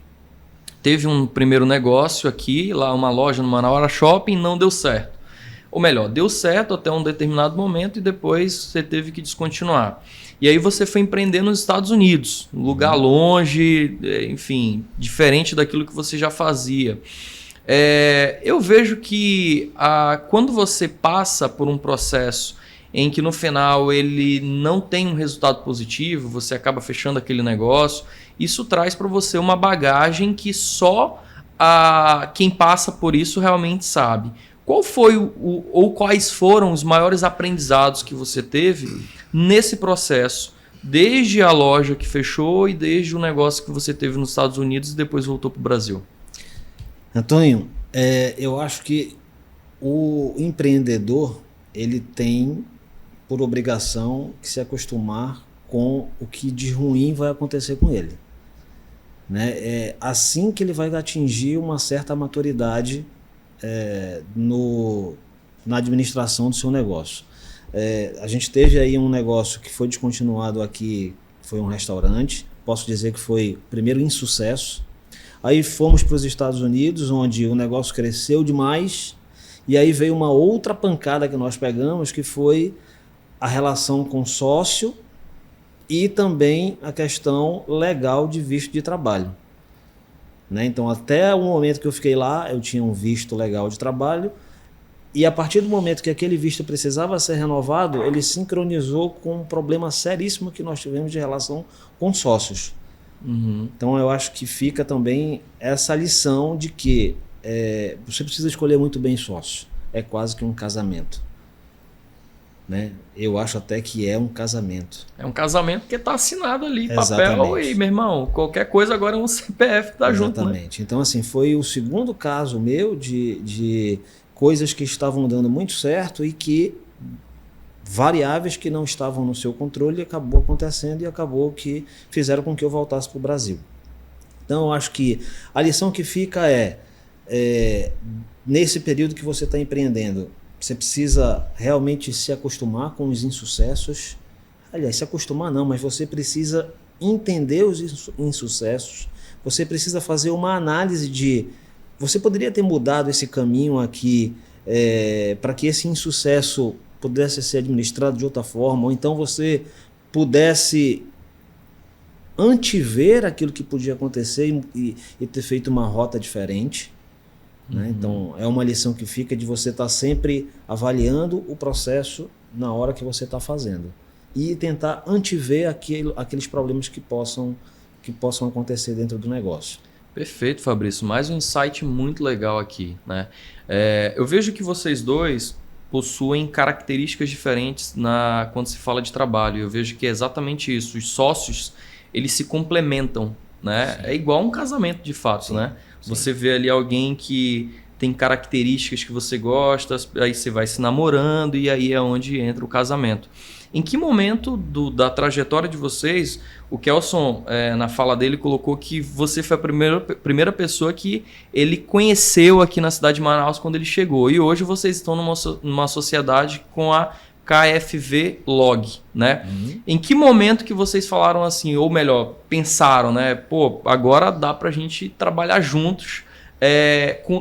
teve um primeiro negócio aqui, lá uma loja no Manauara Shopping, não deu certo. Ou melhor, deu certo até um determinado momento e depois você teve que descontinuar. E aí você foi empreender nos Estados Unidos, um lugar longe, enfim, diferente daquilo que você já fazia. Eu vejo que quando você passa por um processo em que no final ele não tem um resultado positivo, você acaba fechando aquele negócio, isso traz para você uma bagagem que só quem passa por isso realmente sabe. Qual foi ou quais foram os maiores aprendizados que você teve nesse processo, desde a loja que fechou e desde o negócio que você teve nos Estados Unidos e depois voltou para o Brasil? Antônio, eu acho que o empreendedor ele tem por obrigação que se acostumar com o que de ruim vai acontecer com ele. Né? É assim que ele vai atingir uma certa maturidade na administração do seu negócio. A gente teve aí um negócio que foi descontinuado aqui, foi um restaurante, posso dizer que foi o primeiro insucesso. Aí fomos para os Estados Unidos, onde o negócio cresceu demais, e aí veio uma outra pancada que nós pegamos, que foi a relação com sócio e também a questão legal de visto de trabalho. Né? Então, até o momento que eu fiquei lá, eu tinha um visto legal de trabalho, e a partir do momento que aquele visto precisava ser renovado, ele sincronizou com um problema seríssimo que nós tivemos de relação com sócios. Uhum. Então, eu acho que fica também essa lição de que você precisa escolher muito bem sócio. É quase que um casamento. Né? Eu acho até que é um casamento. É um casamento porque está assinado ali, Exatamente. papel, e, meu irmão, qualquer coisa agora é um CPF que tá junto, né? Exatamente. Então, assim, foi o segundo caso meu de coisas que estavam dando muito certo e que variáveis que não estavam no seu controle acabou acontecendo e acabou que fizeram com que eu voltasse para o Brasil. Então, eu acho que a lição que fica nesse período que você está empreendendo, você precisa realmente se acostumar com os insucessos. Aliás, se acostumar não, mas você precisa entender os insucessos. Você precisa fazer uma análise de... Você poderia ter mudado esse caminho aqui para que esse insucesso pudesse ser administrado de outra forma, ou então você pudesse antever aquilo que podia acontecer e ter feito uma rota diferente. Né? Então, é uma lição que fica de você estar sempre avaliando o processo na hora que você está fazendo e tentar antever aqueles problemas que possam acontecer dentro do negócio. Perfeito, Fabrício. Mais um insight muito legal aqui, né? Eu vejo que vocês dois possuem características diferentes quando se fala de trabalho. Eu vejo que é exatamente isso. Os sócios, eles se complementam, né? É igual um casamento de fato, né? Você vê ali alguém que tem características que você gosta, aí você vai se namorando e aí é onde entra o casamento. Em que momento da trajetória de vocês, o Kelson, na fala dele, colocou que você foi a primeira pessoa que ele conheceu aqui na cidade de Manaus quando ele chegou. E hoje vocês estão numa sociedade com a KFV Log, né? Uhum. Em que momento que vocês falaram assim, ou melhor, pensaram, né? Pô, agora dá pra gente trabalhar juntos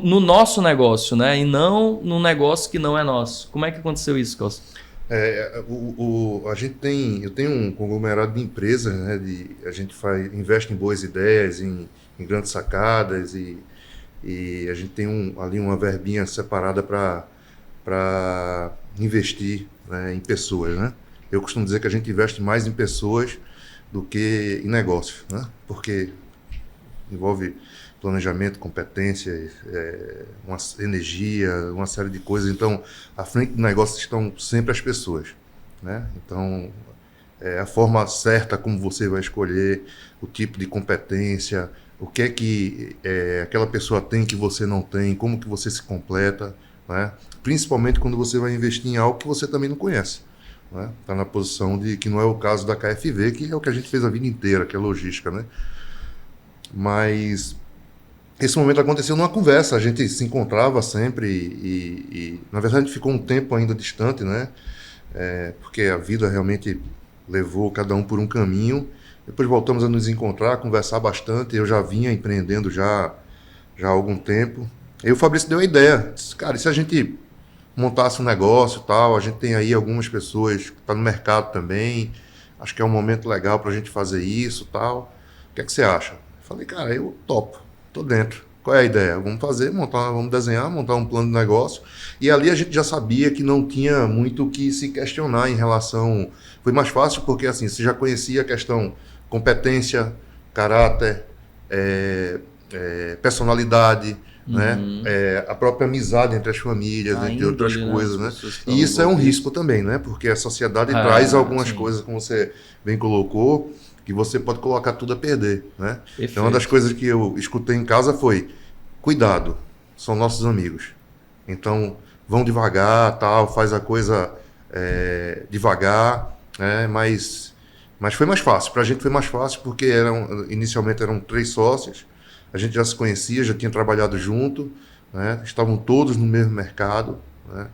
no nosso negócio, né? E não no negócio que não é nosso. Como é que aconteceu isso, Kelson? Eu tenho um conglomerado de empresas, né? A gente investe em boas ideias, em grandes sacadas e a gente tem ali uma verbinha separada para investir, né, em pessoas, né? Eu costumo dizer que a gente investe mais em pessoas do que em negócios, né? Porque envolve planejamento, competência, uma energia, uma série de coisas. Então, à frente do negócio estão sempre as pessoas, né? Então, a forma certa como você vai escolher, o tipo de competência, o que é que aquela pessoa tem que você não tem, como que você se completa, né? Principalmente quando você vai investir em algo que você também não conhece. Né? Tá na posição de que não é o caso da KFV, que é o que a gente fez a vida inteira, que é logística, né? Mas esse momento aconteceu numa conversa, a gente se encontrava sempre e na verdade a gente ficou um tempo ainda distante, né? Porque a vida realmente levou cada um por um caminho. Depois voltamos a nos encontrar, conversar bastante. Eu já vinha empreendendo já já há algum tempo. E o Fabrício deu a ideia, disse, cara, e se a gente montasse um negócio e tal, a gente tem aí algumas pessoas que estão no mercado também, acho que é um momento legal para a gente fazer isso e tal. O que é que você acha? Eu falei, cara, eu topo, tô dentro. Qual é a ideia? Vamos fazer, vamos desenhar, montar um plano de negócio. E ali a gente já sabia que não tinha muito o que se questionar em relação... Foi mais fácil porque assim, você já conhecia a questão competência, caráter, personalidade, né? A própria amizade entre as famílias, entre outras coisas, né? E isso é um risco também, né? Porque a sociedade traz algumas coisas, como você bem colocou, que você pode colocar tudo a perder, né? Então, uma das coisas que eu escutei em casa foi, cuidado, são nossos amigos. Então, vão devagar, tal, faz a coisa devagar, né? Mas foi mais fácil. Para a gente foi mais fácil porque inicialmente eram 3 sócios, a gente já se conhecia, já tinha trabalhado junto, né? Estavam todos no mesmo mercado, né?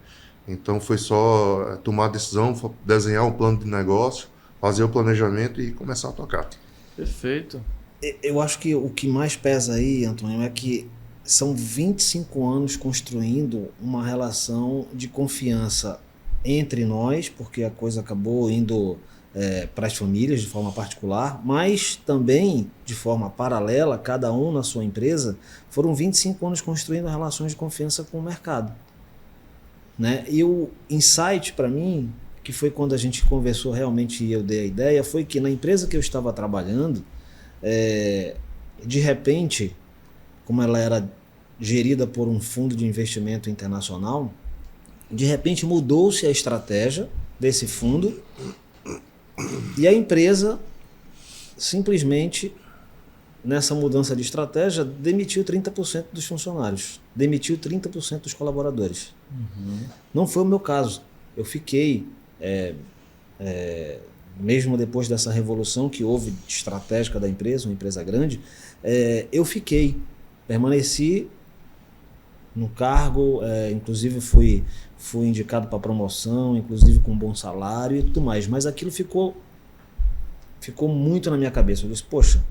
Então foi só tomar a decisão, desenhar um plano de negócio, fazer o planejamento e começar a tocar. Perfeito. Eu acho que o que mais pesa aí, Antônio, é que são 25 anos construindo uma relação de confiança entre nós, porque a coisa acabou indo para as famílias de forma particular, mas também de forma paralela, cada um na sua empresa, foram 25 anos construindo relações de confiança com o mercado, né? E o insight para mim, que foi quando a gente conversou realmente e eu dei a ideia, foi que na empresa que eu estava trabalhando, de repente, como ela era gerida por um fundo de investimento internacional, de repente mudou-se a estratégia desse fundo e a empresa simplesmente, nessa mudança de estratégia, demitiu 30% dos funcionários, demitiu 30% dos colaboradores. Não foi o meu caso. Eu fiquei, mesmo depois dessa revolução que houve estratégica da empresa, uma empresa grande, eu permaneci no cargo, inclusive fui indicado para promoção, inclusive com um bom salário e tudo mais, mas aquilo ficou muito na minha cabeça. Eu disse, poxa,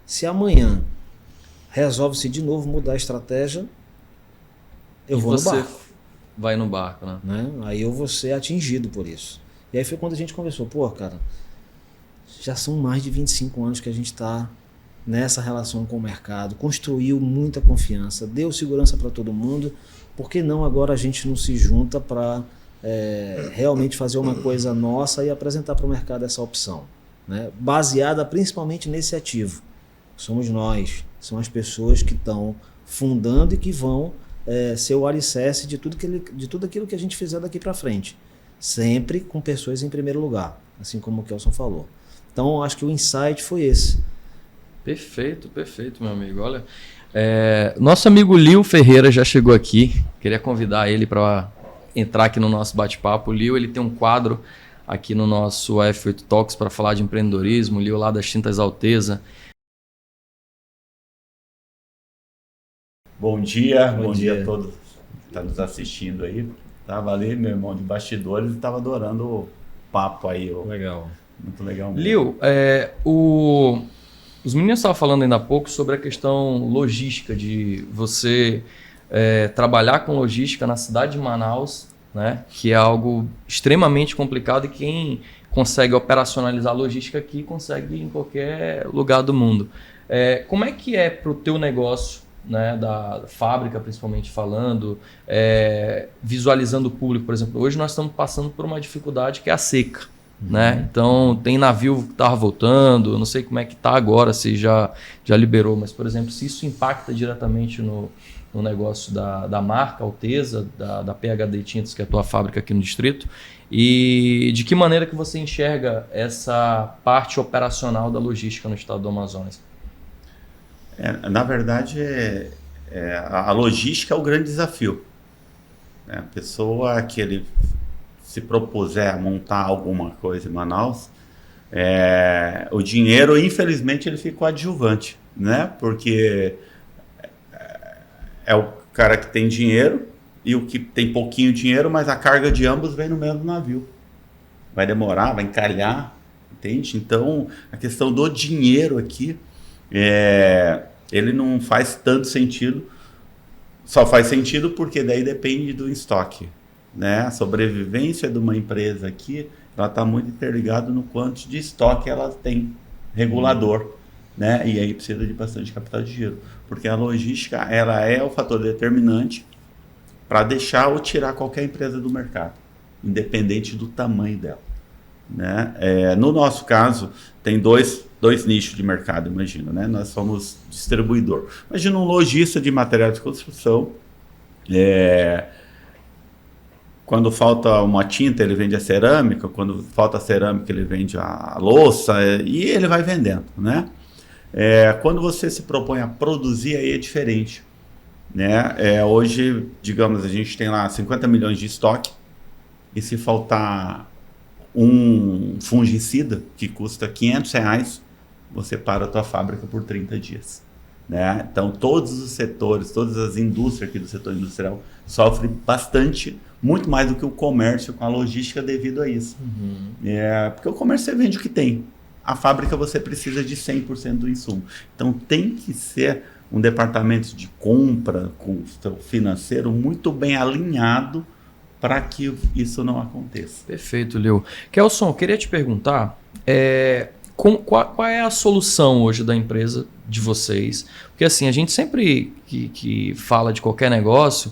se amanhã resolve-se de novo mudar a estratégia, eu vou no barco. Vai no barco, né? Aí eu vou ser atingido por isso. E aí foi quando a gente conversou, pô, cara, já são mais de 25 anos que a gente está nessa relação com o mercado, construiu muita confiança, deu segurança para todo mundo, por que não agora a gente não se junta para realmente fazer uma coisa nossa e apresentar para o mercado essa opção, né? Baseada principalmente nesse ativo. Somos nós, são as pessoas que estão fundando e que vão ser o alicerce de tudo aquilo que a gente fizer daqui para frente, sempre com pessoas em primeiro lugar, assim como o Kelson falou. Então acho que o insight foi esse. Perfeito, meu amigo. Olha, nosso amigo Lio Ferreira já chegou aqui. Queria convidar ele para entrar aqui no nosso bate-papo. O Lio, ele tem um quadro aqui no nosso F8 Talks para falar de empreendedorismo. O Lio lá das Tintas Alteza. Bom dia a todos que estão nos assistindo aí. Tava ali, meu irmão de bastidores, e estava adorando o papo aí. Legal. Muito legal mesmo. Lio, os meninos estavam falando ainda há pouco sobre a questão logística, de você trabalhar com logística na cidade de Manaus, né? Que é algo extremamente complicado e quem consegue operacionalizar a logística aqui consegue em qualquer lugar do mundo. Como é que é para o teu negócio, né, da fábrica principalmente falando, visualizando o público, por exemplo? Hoje nós estamos passando por uma dificuldade que é a seca. Né? Então tem navio que estava voltando, eu não sei como é que está agora, se já liberou, mas por exemplo, se isso impacta diretamente no negócio da marca Alteza, da PHD Tintas, que é a tua fábrica aqui no distrito, e de que maneira que você enxerga essa parte operacional da logística no estado do Amazonas? Na verdade, a logística é o grande desafio, né? A pessoa que ele se propuser a montar alguma coisa em Manaus, o dinheiro, infelizmente, ele fica adjuvante, né? Porque é o cara que tem dinheiro e o que tem pouquinho dinheiro, mas a carga de ambos vem no mesmo navio. Vai demorar, vai encalhar, entende? Então, a questão do dinheiro aqui, ele não faz tanto sentido Só faz sentido porque daí depende do estoque, né? A sobrevivência de uma empresa aqui, ela está muito interligada no quanto de estoque ela tem, regulador, né? E aí precisa de bastante capital de giro, porque a logística, ela é o fator determinante para deixar ou tirar qualquer empresa do mercado, independente do tamanho dela, né? No nosso caso, tem dois nichos de mercado, imagina, né? Nós somos distribuidor. Imagina um lojista de material de construção, quando falta uma tinta, ele vende a cerâmica, quando falta a cerâmica, ele vende a louça, e ele vai vendendo, né? Quando você se propõe a produzir, aí é diferente, né? Hoje, digamos, a gente tem lá 50 milhões de estoque, e se faltar um fungicida que custa R$500, você para a tua fábrica por 30 dias. Né? Então, todos os setores, todas as indústrias aqui do setor industrial sofrem bastante, muito mais do que o comércio com a logística devido a isso. Porque o comércio você vende o que tem. A fábrica você precisa de 100% do insumo. Então, tem que ser um departamento de compra, custo financeiro muito bem alinhado para que isso não aconteça. Perfeito, Leo. Kelson, eu queria te perguntar, qual é a solução hoje da empresa de vocês? Porque assim, a gente sempre que fala de qualquer negócio,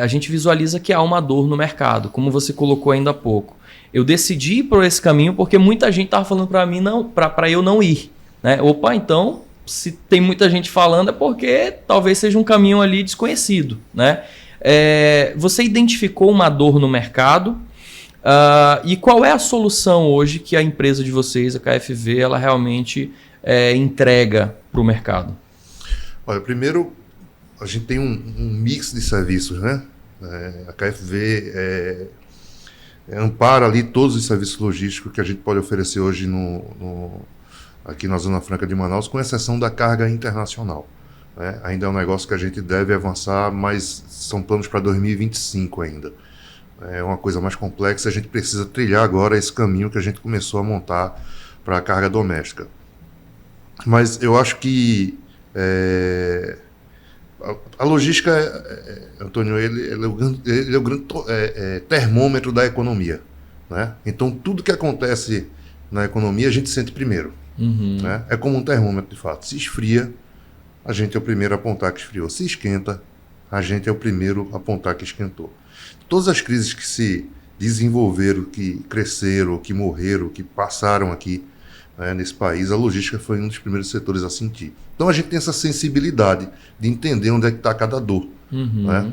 a gente visualiza que há uma dor no mercado, como você colocou ainda há pouco. Eu decidi ir por esse caminho porque muita gente estava falando para mim para eu não ir. Né? Opa, então, se tem muita gente falando é porque talvez seja um caminho ali desconhecido. Né? Você identificou uma dor no mercado e qual é a solução hoje que a empresa de vocês, a KFV, ela realmente entrega para o mercado? Olha, primeiro a gente tem um mix de serviços, né? A KFV ampara ali todos os serviços logísticos que a gente pode oferecer hoje aqui na Zona Franca de Manaus, com exceção da carga internacional. Ainda é um negócio que a gente deve avançar, mas são planos para 2025 ainda. É uma coisa mais complexa, a gente precisa trilhar agora esse caminho que a gente começou a montar para a carga doméstica. Mas eu acho que a logística, Antônio, ele é o grande termômetro da economia. Né? Então, tudo que acontece na economia, a gente sente primeiro. Né? É como um termômetro, de fato. Se esfria, a gente é o primeiro a apontar que esfriou. Se esquenta, a gente é o primeiro a apontar que esquentou. Todas as crises que se desenvolveram, que cresceram, que morreram, que passaram aqui nesse país, a logística foi um dos primeiros setores a sentir. Então a gente tem essa sensibilidade de entender onde é que está cada dor. Né?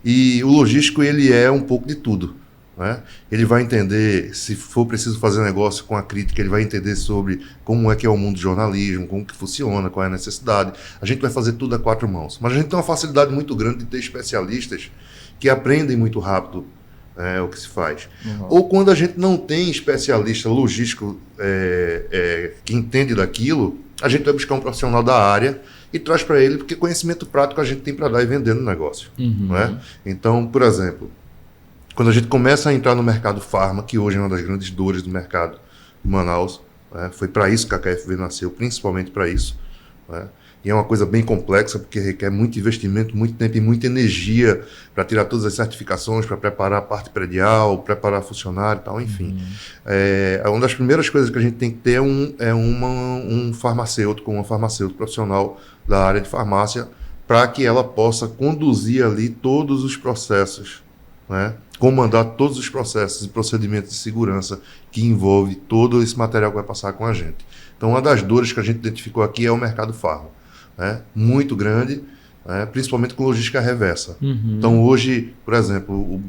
E o logístico, ele é um pouco de tudo. Né? Ele vai entender, se for preciso fazer negócio com a crítica, ele vai entender sobre como é que é o mundo do jornalismo, como que funciona, qual é a necessidade. A gente vai fazer tudo a quatro mãos. Mas a gente tem uma facilidade muito grande de ter especialistas que aprendem muito rápido o que se faz. Ou quando a gente não tem especialista logístico que entende daquilo, a gente vai buscar um profissional da área e traz para ele, porque conhecimento prático a gente tem para dar e vender no negócio. Né? Então, por exemplo, quando a gente começa a entrar no mercado farma, que hoje é uma das grandes dores do mercado de Manaus, foi para isso que a KFV nasceu, principalmente para isso. Né? E é uma coisa bem complexa, porque requer muito investimento, muito tempo e muita energia para tirar todas as certificações, para preparar a parte predial, preparar funcionário e tal, enfim. Uma das primeiras coisas que a gente tem que ter um farmacêutico, uma farmacêutica profissional da área de farmácia, para que ela possa conduzir ali todos os processos, né? Comandar todos os processos e procedimentos de segurança que envolve todo esse material que vai passar com a gente. Então, uma das dores que a gente identificou aqui é o mercado farma. Muito grande, principalmente com logística reversa. Então, hoje, por exemplo,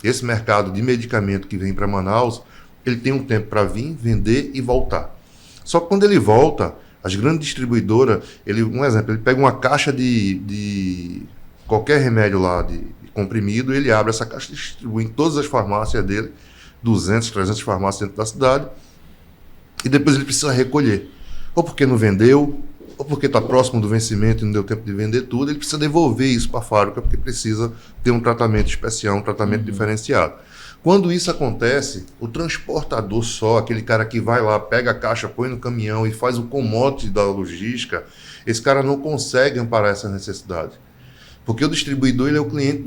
esse mercado de medicamento que vem para Manaus, ele tem um tempo para vir, vender e voltar. Só que quando ele volta, as grandes distribuidoras, um exemplo, ele pega uma caixa de qualquer remédio lá, de comprimido, ele abre essa caixa e distribui em todas as farmácias dele, 200, 300 farmácias dentro da cidade, e depois ele precisa recolher. Ou porque não vendeu, ou porque está próximo do vencimento e não deu tempo de vender tudo, ele precisa devolver isso para a fábrica, porque precisa ter um tratamento especial, um tratamento diferenciado. Quando isso acontece, o transportador só, aquele cara que vai lá, pega a caixa, põe no caminhão e faz o commodity da logística, esse cara não consegue amparar essa necessidade. Porque o distribuidor ele é o cliente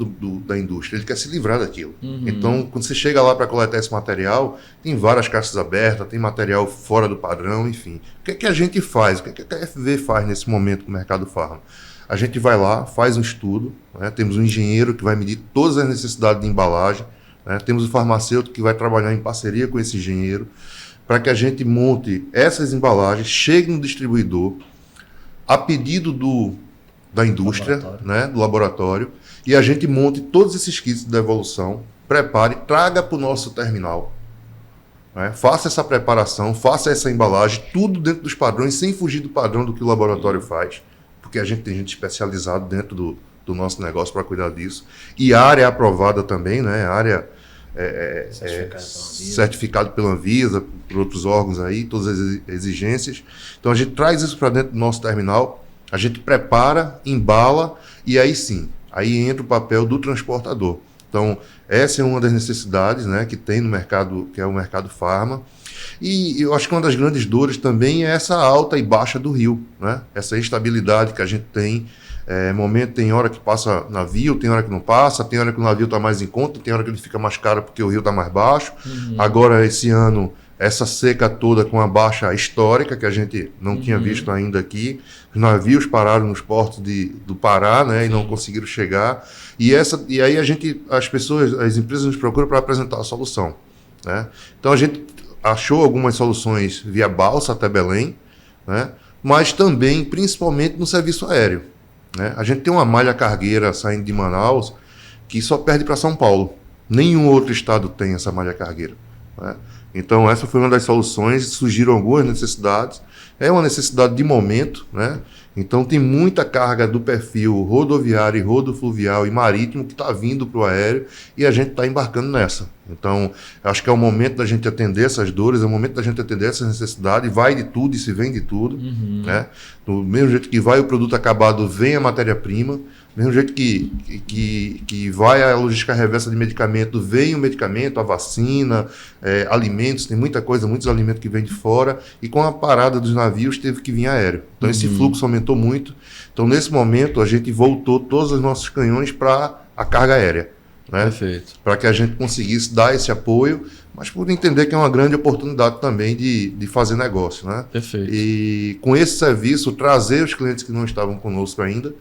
da indústria, ele quer se livrar daquilo. Então, quando você chega lá para coletar esse material, tem várias caixas abertas, tem material fora do padrão, enfim. O que é que a gente faz? O que é que a FV faz nesse momento com o mercado farma? A gente vai lá, faz um estudo, né? Temos um engenheiro que vai medir todas as necessidades de embalagem, né? Temos um farmacêutico que vai trabalhar em parceria com esse engenheiro para que a gente monte essas embalagens, chegue no distribuidor, a pedido da indústria, né, do laboratório, e a gente monte todos esses kits de devolução, prepare, traga para o nosso terminal, né, faça essa preparação, faça essa embalagem, tudo dentro dos padrões, sem fugir do padrão do que o laboratório faz, porque a gente tem gente especializada dentro do nosso negócio para cuidar disso, e a área é aprovada também, né, a área certificado pela Anvisa, por outros órgãos aí, todas as exigências. Então a gente traz isso para dentro do nosso terminal, a gente prepara, embala e aí sim, aí entra o papel do transportador. Então, essa é uma das necessidades, né, que tem no mercado, que é o mercado farma. E eu acho que uma das grandes dores também é essa alta e baixa do rio, né? Essa instabilidade que a gente tem. Tem hora que passa navio, tem hora que não passa, tem hora que o navio está mais em conta, tem hora que ele fica mais caro porque o rio está mais baixo. Agora, esse ano, essa seca toda com a baixa histórica, que a gente não tinha visto ainda aqui, os navios pararam nos portos do Pará, né, e não conseguiram chegar. E aí as empresas nos procuram para apresentar a solução, né? Então a gente achou algumas soluções via balsa até Belém, né, mas também, principalmente no serviço aéreo, né? A gente tem uma malha cargueira saindo de Manaus que só perde para São Paulo. Nenhum outro estado tem essa malha cargueira, né? Então, essa foi uma das soluções, surgiram algumas necessidades. É uma necessidade de momento, né? Então, tem muita carga do perfil rodoviário, rodofluvial e marítimo que está vindo para o aéreo e a gente está embarcando nessa. Então, acho que é o momento da gente atender essas dores, é o momento da gente atender essas necessidades, vai de tudo e se vem de tudo, né? Do mesmo jeito que vai o produto acabado, vem a matéria-prima. Do mesmo jeito que vai a logística reversa de medicamento, vem o medicamento, a vacina, alimentos, tem muita coisa, muitos alimentos que vêm de fora, e com a parada dos navios teve que vir aéreo. Então esse fluxo aumentou muito. Então nesse momento a gente voltou todos os nossos canhões para a carga aérea, né? Perfeito. Para que a gente conseguisse dar esse apoio, mas por entender que é uma grande oportunidade também de fazer negócio, né? Perfeito. E com esse serviço, trazer os clientes que não estavam conosco ainda,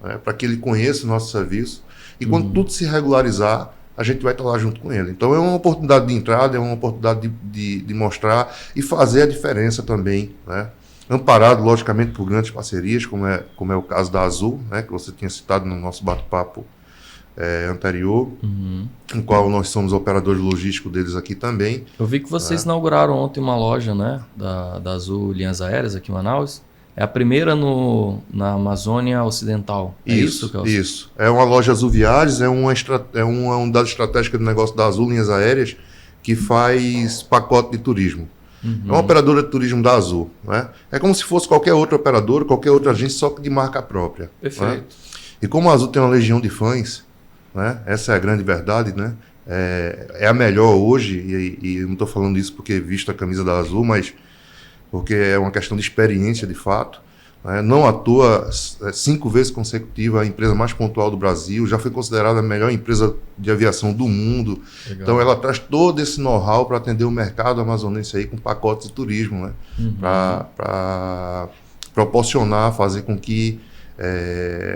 né, para que ele conheça o nosso serviço, e quando tudo se regularizar, a gente vai estar lá junto com ele. Então é uma oportunidade de entrada, é uma oportunidade de mostrar e fazer a diferença também, né? Amparado, logicamente, por grandes parcerias, como é o caso da Azul, né, que você tinha citado no nosso bate-papo anterior, no qual nós somos operadores logísticos deles aqui também. Eu vi que vocês inauguraram ontem uma loja, né, da Azul Linhas Aéreas aqui em Manaus. É a primeira na Amazônia Ocidental. É isso, Kelson? Isso. É uma loja Azul Viagens, é uma unidade estratégica de negócio da Azul Linhas Aéreas que faz pacote de turismo. É uma operadora de turismo da Azul, né? É como se fosse qualquer outra operadora, qualquer outra agência, só que de marca própria. Perfeito. Né? E como a Azul tem uma legião de fãs, né? Essa é a grande verdade, né? É a melhor hoje, e eu não estou falando isso porque visto a camisa da Azul, mas porque é uma questão de experiência, de fato, né? Não à toa, 5 vezes consecutiva, a empresa mais pontual do Brasil, já foi considerada a melhor empresa de aviação do mundo. Legal. Então ela traz todo esse know-how para atender o mercado amazonense aí com pacotes de turismo, né? Para proporcionar, fazer com que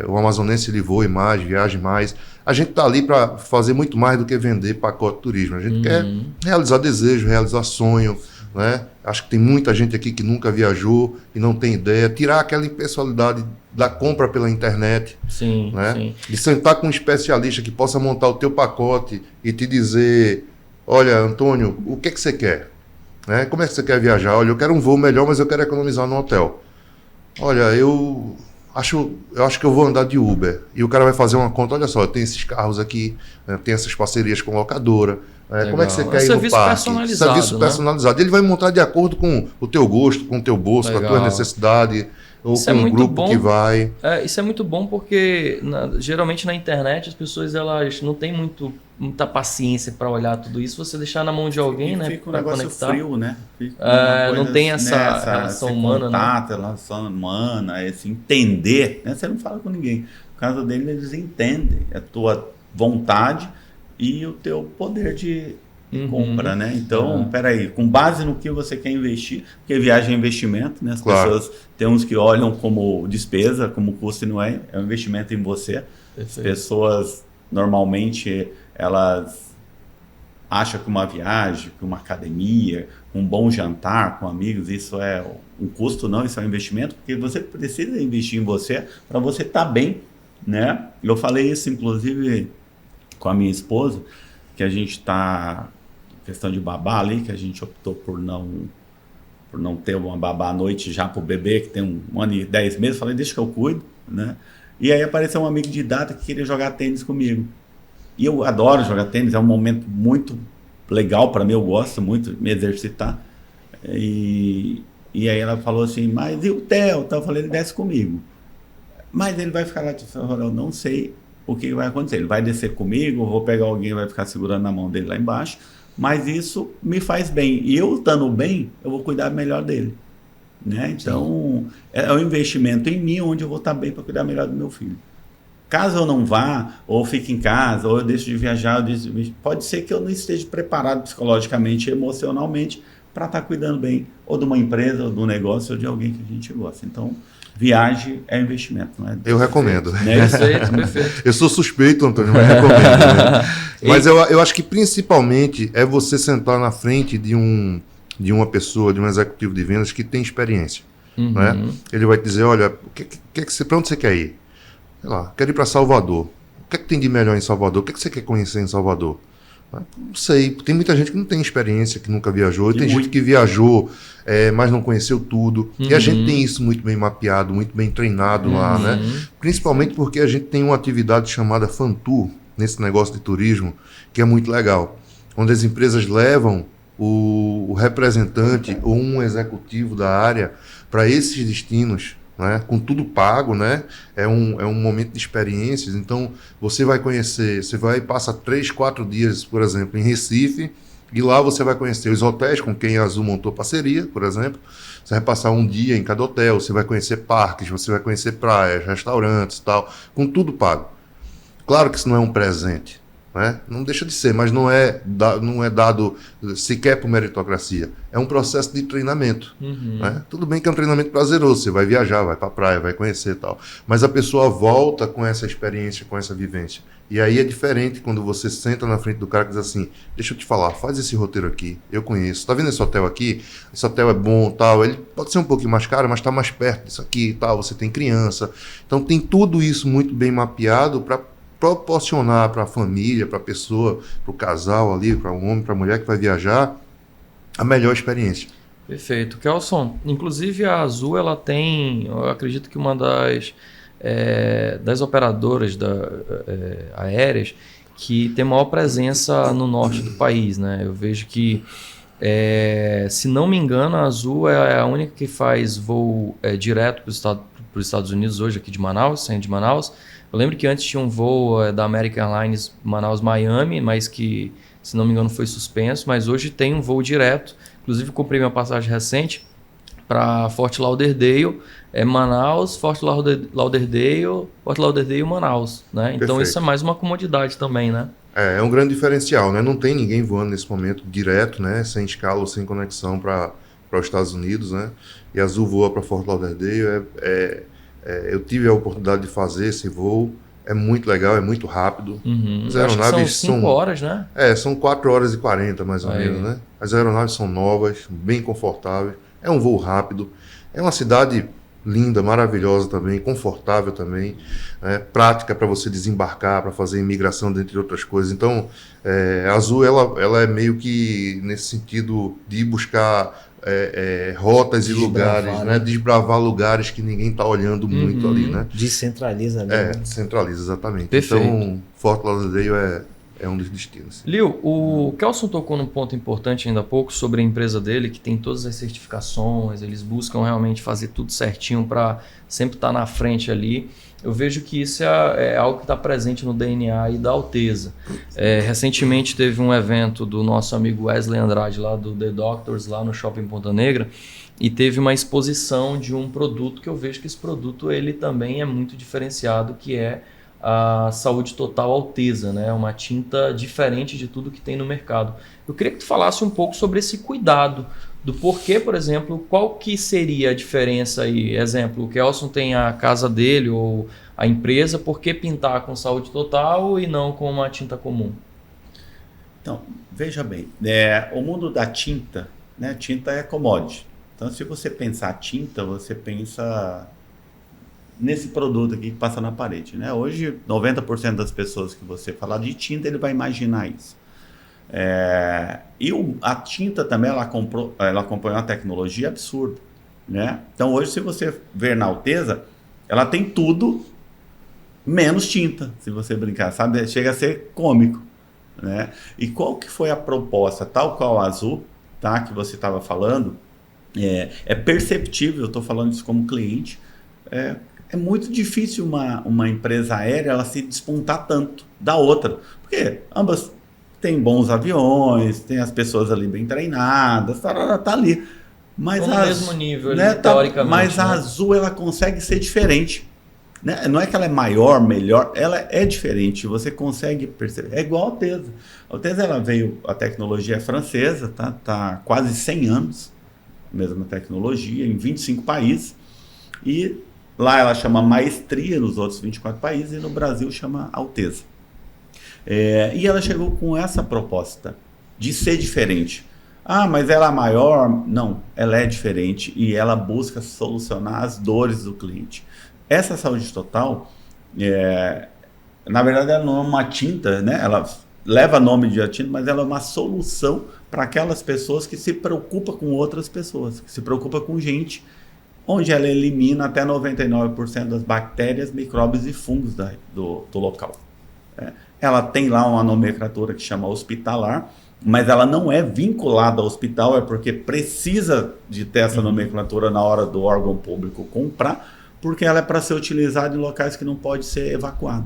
o amazonense ele voe mais, viaje mais. A gente está ali para fazer muito mais do que vender pacote de turismo. A gente quer realizar desejo, realizar sonho, né? Acho que tem muita gente aqui que nunca viajou e não tem ideia. Tirar aquela impessoalidade da compra pela internet. Sim, né? Sim. De sentar com um especialista que possa montar o teu pacote e te dizer: olha, Antônio, o que é que você quer? Né? Como é que você quer viajar? Olha, eu quero um voo melhor, mas eu quero economizar no hotel. Olha, eu acho que eu vou andar de Uber. E o cara vai fazer uma conta: olha só, eu tenho esses carros aqui, né? Tem essas parcerias com locadora. Como é que você quer ir no parque? Serviço personalizado. Ele vai montar de acordo com o teu gosto, com o teu bolso, com a tua necessidade. ou Isso com é um muito grupo bom. que vai. Isso é muito bom porque geralmente na internet as pessoas elas não têm muita paciência para olhar tudo isso. Você deixar na mão de alguém, né? Fica um Para negócio conectar. frio, né? Fica Não tem essa relação humana, contato, relação humana, esse entender, né? Você não fala com ninguém. No caso dele, eles entendem a tua vontade e o teu poder de compra, né? Então, peraí, com base no que você quer investir, porque viagem é investimento, né? As pessoas, tem uns que olham como despesa, como custo, e não é um investimento em você. Perfeito. As pessoas, normalmente, elas acham que uma viagem, que uma academia, um bom jantar com amigos, isso é um custo, não, isso é um investimento, porque você precisa investir em você para você estar bem, né? Eu falei isso, inclusive, com a minha esposa, que a gente está questão de babá ali, que a gente optou por não ter uma babá à noite já para o bebê, que tem 1 ano e 10 meses, falei, deixa que eu cuido, né? E aí apareceu um amigo de data que queria jogar tênis comigo. E eu adoro jogar tênis, é um momento muito legal para mim, eu gosto muito de me exercitar. E aí ela falou assim, mas e o Theo? Então eu falei, ele desce comigo. Mas ele vai ficar lá, eu não sei o que vai acontecer. Ele vai descer comigo, eu vou pegar alguém e vai ficar segurando na mão dele lá embaixo, mas isso me faz bem. E eu estando bem, eu vou cuidar melhor dele. Né? Então, é um investimento em mim, onde eu vou estar bem para cuidar melhor do meu filho. Caso eu não vá, ou fique em casa, ou eu deixe de viajar, pode ser que eu não esteja preparado psicologicamente, emocionalmente, para estar cuidando bem, ou de uma empresa, ou de um negócio, ou de alguém que a gente gosta. Então, viagem é investimento, não é? Eu recomendo. Perfeito. Eu sou suspeito, Antônio, mas recomendo. Né? Mas eu acho que principalmente é você sentar na frente de uma pessoa, de um executivo de vendas que tem experiência. Né? Ele vai te dizer, olha, para onde você quer ir? Sei lá, quero ir para Salvador. O que é que tem de melhor em Salvador? O que é que você quer conhecer em Salvador? Não sei, tem muita gente que não tem experiência, que nunca viajou, e tem gente que viajou, mas não conheceu tudo. E a gente tem isso muito bem mapeado, muito bem treinado lá, né? Principalmente porque a gente tem uma atividade chamada Fantour, nesse negócio de turismo, que é muito legal. Onde as empresas levam o representante ou um executivo da área para esses destinos, né, com tudo pago, né, é um momento de experiências. Então você vai conhecer, passa 3, 4 dias, por exemplo, em Recife, e lá você vai conhecer os hotéis com quem a Azul montou parceria, por exemplo. Você vai passar um dia em cada hotel, você vai conhecer parques, você vai conhecer praias, restaurantes e tal, com tudo pago. Claro que isso não é um presente, né? Não deixa de ser, mas não é dado sequer por meritocracia. É um processo de treinamento. Né? Tudo bem que é um treinamento prazeroso, você vai viajar, vai para a praia, vai conhecer e tal. Mas a pessoa volta com essa experiência, com essa vivência. E aí é diferente quando você senta na frente do cara e diz assim, deixa eu te falar, faz esse roteiro aqui, eu conheço. Tá vendo esse hotel aqui? Esse hotel é bom, tal. Ele pode ser um pouquinho mais caro, mas está mais perto disso aqui e tal. Você tem criança. Então tem tudo isso muito bem mapeado para proporcionar para a família, para a pessoa, para o casal ali, para o homem, para a mulher que vai viajar, a melhor experiência. Perfeito. Kelson, inclusive a Azul, ela tem, eu acredito que uma das operadoras aéreas que tem maior presença no norte do país, né? Eu vejo que, se não me engano, a Azul é a única que faz voo direto para os Estados Unidos hoje, aqui de Manaus, saindo de Manaus. Eu lembro que antes tinha um voo da American Airlines Manaus-Miami, mas que, se não me engano, foi suspenso. Mas hoje tem um voo direto. Inclusive, comprei minha passagem recente para Fort Lauderdale, Manaus, Fort Lauderdale, Manaus. Né? Então, isso é mais uma comodidade também, né? É um grande diferencial, né? Não tem ninguém voando nesse momento direto, né? Sem escala ou sem conexão para os Estados Unidos, né? E a Azul voa para Fort Lauderdale. Eu tive a oportunidade de fazer esse voo, é muito legal, é muito rápido. As aeronaves são 5 horas, né? São 4 horas e 40 mais ou menos, né? As aeronaves são novas, bem confortáveis, é um voo rápido, é uma cidade linda, maravilhosa também, confortável também, prática para você desembarcar, para fazer imigração, dentre outras coisas. Então, a Azul, ela é meio que nesse sentido de buscar rotas e lugares, né? Desbravar lugares que ninguém está olhando muito ali, né? Descentraliza, né? Descentraliza, exatamente. Perfeito. Então, Fort Lauderdale é um dos destinos. Lio, o Kelson tocou num ponto importante ainda há pouco sobre a empresa dele, que tem todas as certificações, eles buscam realmente fazer tudo certinho para sempre estar na frente ali. Eu vejo que isso é algo que está presente no DNA e da Alteza. Recentemente teve um evento do nosso amigo Wesley Andrade, lá do The Doctors, lá no Shopping Ponta Negra, e teve uma exposição de um produto que eu vejo que esse produto ele também é muito diferenciado, que é a Saúde Total Alteza, né? Uma tinta diferente de tudo que tem no mercado. Eu queria que tu falasse um pouco sobre esse cuidado, do porquê, por exemplo, qual que seria a diferença aí? Exemplo, o Kelson tem a casa dele ou a empresa, por que pintar com Saúde Total e não com uma tinta comum? Então, veja bem, o mundo da tinta, né? Tinta é commodity. Então, se você pensar tinta, você pensa nesse produto aqui que passa na parede, né? Hoje, 90% das pessoas que você falar de tinta, ele vai imaginar isso. A tinta também, ela acompanha uma tecnologia absurda, né? Então, hoje, se você ver na Alteza, ela tem tudo menos tinta, se você brincar, sabe? Chega a ser cômico, né? E qual que foi a proposta? Tal qual a Azul, tá? Que você estava falando, é perceptível, eu estou falando isso como cliente, é muito difícil uma empresa aérea ela se despontar tanto da outra, porque ambas têm bons aviões, tem as pessoas ali bem treinadas, tá ali. Mas no mesmo nível, né, ali, teoricamente. Mas a né? Azul ela consegue ser diferente. Né? Não é que ela é maior, melhor, ela é diferente, você consegue perceber. É igual a Alteza. A Alteza ela veio, a tecnologia é francesa, tá quase 100 anos, a mesma tecnologia, em 25 países, e lá ela chama Maestria nos outros 24 países e no Brasil chama Alteza. E ela chegou com essa proposta de ser diferente. Ah, mas ela é maior? Não, ela é diferente e ela busca solucionar as dores do cliente. Essa Saúde Total, na verdade, ela não é uma tinta, né? Ela leva nome de tinta, mas ela é uma solução para aquelas pessoas que se preocupam com outras pessoas, que se preocupam com gente, onde ela elimina até 99% das bactérias, micróbios e fungos do local. Ela tem lá uma nomenclatura que chama hospitalar, mas ela não é vinculada ao hospital, é porque precisa de ter essa nomenclatura na hora do órgão público comprar, porque ela é para ser utilizada em locais que não pode ser evacuado.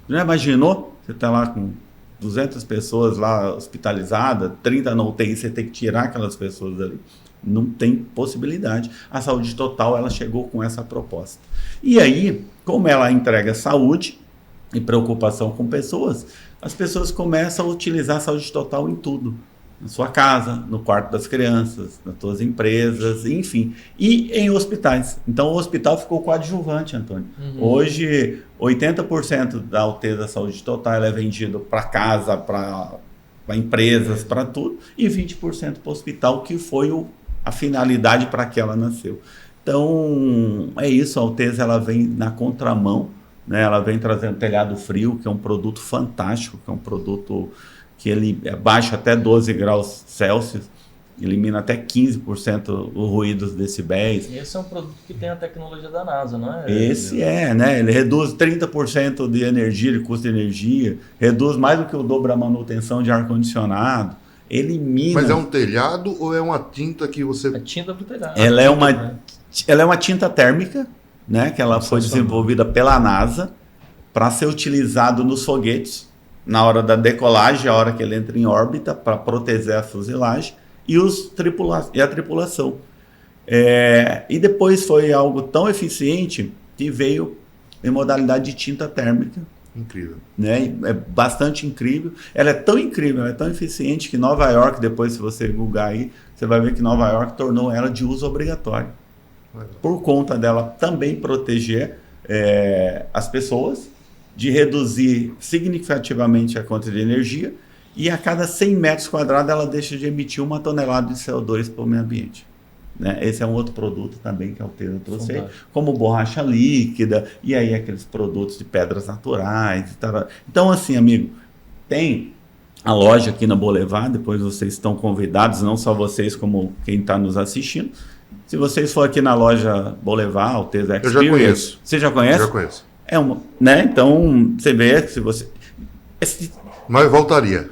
Já imaginou? Você está lá com 200 pessoas lá hospitalizadas, 30 na UTI, você tem que tirar aquelas pessoas dali. Não tem possibilidade. A Saúde Total, ela chegou com essa proposta. E aí, como ela entrega saúde e preocupação com pessoas, as pessoas começam a utilizar a Saúde Total em tudo. Na sua casa, no quarto das crianças, nas suas empresas, enfim. E em hospitais. Então, o hospital ficou coadjuvante, Antônio. Hoje, 80% da Alteza Saúde Total ela é vendido para casa, para empresas, para tudo. E 20% para o hospital, que foi a finalidade para que ela nasceu. Então, é isso. A Alteza ela vem na contramão, né? Ela vem trazendo telhado frio, que é um produto fantástico, que é um produto que ele baixa até 12 graus Celsius, elimina até 15% os ruídos decibéis. Esse é um produto que tem a tecnologia da NASA, não é? Esse né? Ele reduz 30% de energia, de custo de energia, reduz mais do que o dobro a manutenção de ar-condicionado, elimina... Mas é um telhado ou é uma tinta que você... A tinta do telhado. Ela é uma tinta térmica, né? Que ela foi desenvolvida pela NASA para ser utilizado nos foguetes, na hora da decolagem, a hora que ele entra em órbita, para proteger a fuselagem e a tripulação. E depois foi algo tão eficiente que veio em modalidade de tinta térmica. Incrível. Né? É bastante incrível. Ela é tão incrível, ela é tão eficiente que Nova York, depois se você googar aí, você vai ver que Nova York tornou ela de uso obrigatório. Por conta dela também proteger as pessoas, de reduzir significativamente a conta de energia, e a cada 100 metros quadrados ela deixa de emitir 1 tonelada de CO2 para o meio ambiente. Né? Esse é um outro produto também que a Alteza trouxe aí, como borracha líquida, e aí aqueles produtos de pedras naturais. E tal. Então, assim, amigo, tem a loja aqui na Boulevard, depois vocês estão convidados, não só vocês, como quem está nos assistindo. Se vocês for aqui na loja Boulevard, Alteza Experience... Eu já conheço. Você já conhece? Já conheço. Né? Então, você vê, Mas voltaria.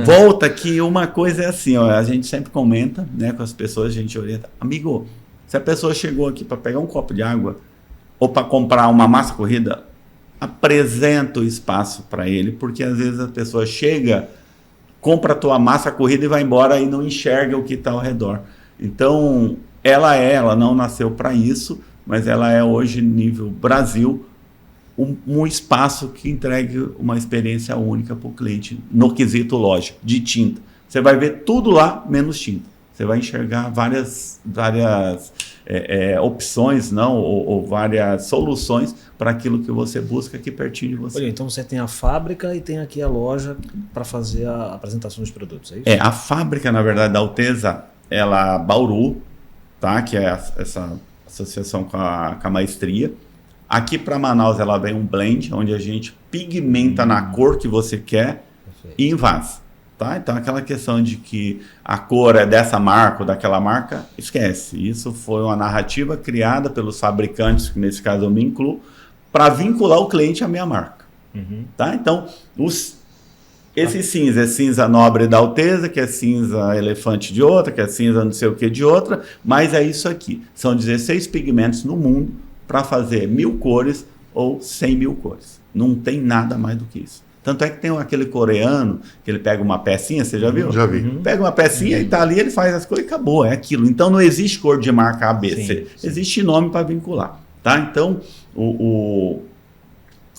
Volta que uma coisa é assim, ó, a gente sempre comenta, né, com as pessoas, a gente orienta. Amigo, se a pessoa chegou aqui para pegar um copo de água ou para comprar uma massa corrida, apresenta o espaço para ele, porque às vezes a pessoa chega, compra a tua massa corrida e vai embora e não enxerga o que está ao redor. Então, ela não nasceu para isso, mas ela é hoje, nível Brasil, um espaço que entregue uma experiência única para o cliente, no quesito lógico, de tinta. Você vai ver tudo lá, menos tinta. Você vai enxergar várias opções, não, ou várias soluções para aquilo que você busca aqui pertinho de você. Olha, então você tem a fábrica e tem aqui a loja para fazer a apresentação dos produtos, é isso? A fábrica, na verdade, da Alteza, ela Bauru, tá? Que é essa associação com a Maestria. Aqui para Manaus ela vem um blend, onde a gente pigmenta na cor que você quer. Perfeito. E envase. Tá? Então aquela questão de que a cor é dessa marca ou daquela marca, esquece. Isso foi uma narrativa criada pelos fabricantes, que nesse caso eu me incluo, para vincular o cliente à minha marca. Uhum. Tá? Então, esse cinza é cinza nobre da Alteza, que é cinza elefante de outra, que é cinza não sei o que de outra, mas é isso aqui. São 16 pigmentos no mundo para fazer 1000 cores ou 100.000 cores. Não tem nada mais do que isso. Tanto é que tem aquele coreano que ele pega uma pecinha, você já viu? Já vi. Pega uma pecinha e tá ali, ele faz as cores e acabou, é aquilo. Então não existe cor de marca ABC, existe nome para vincular. Tá? Então,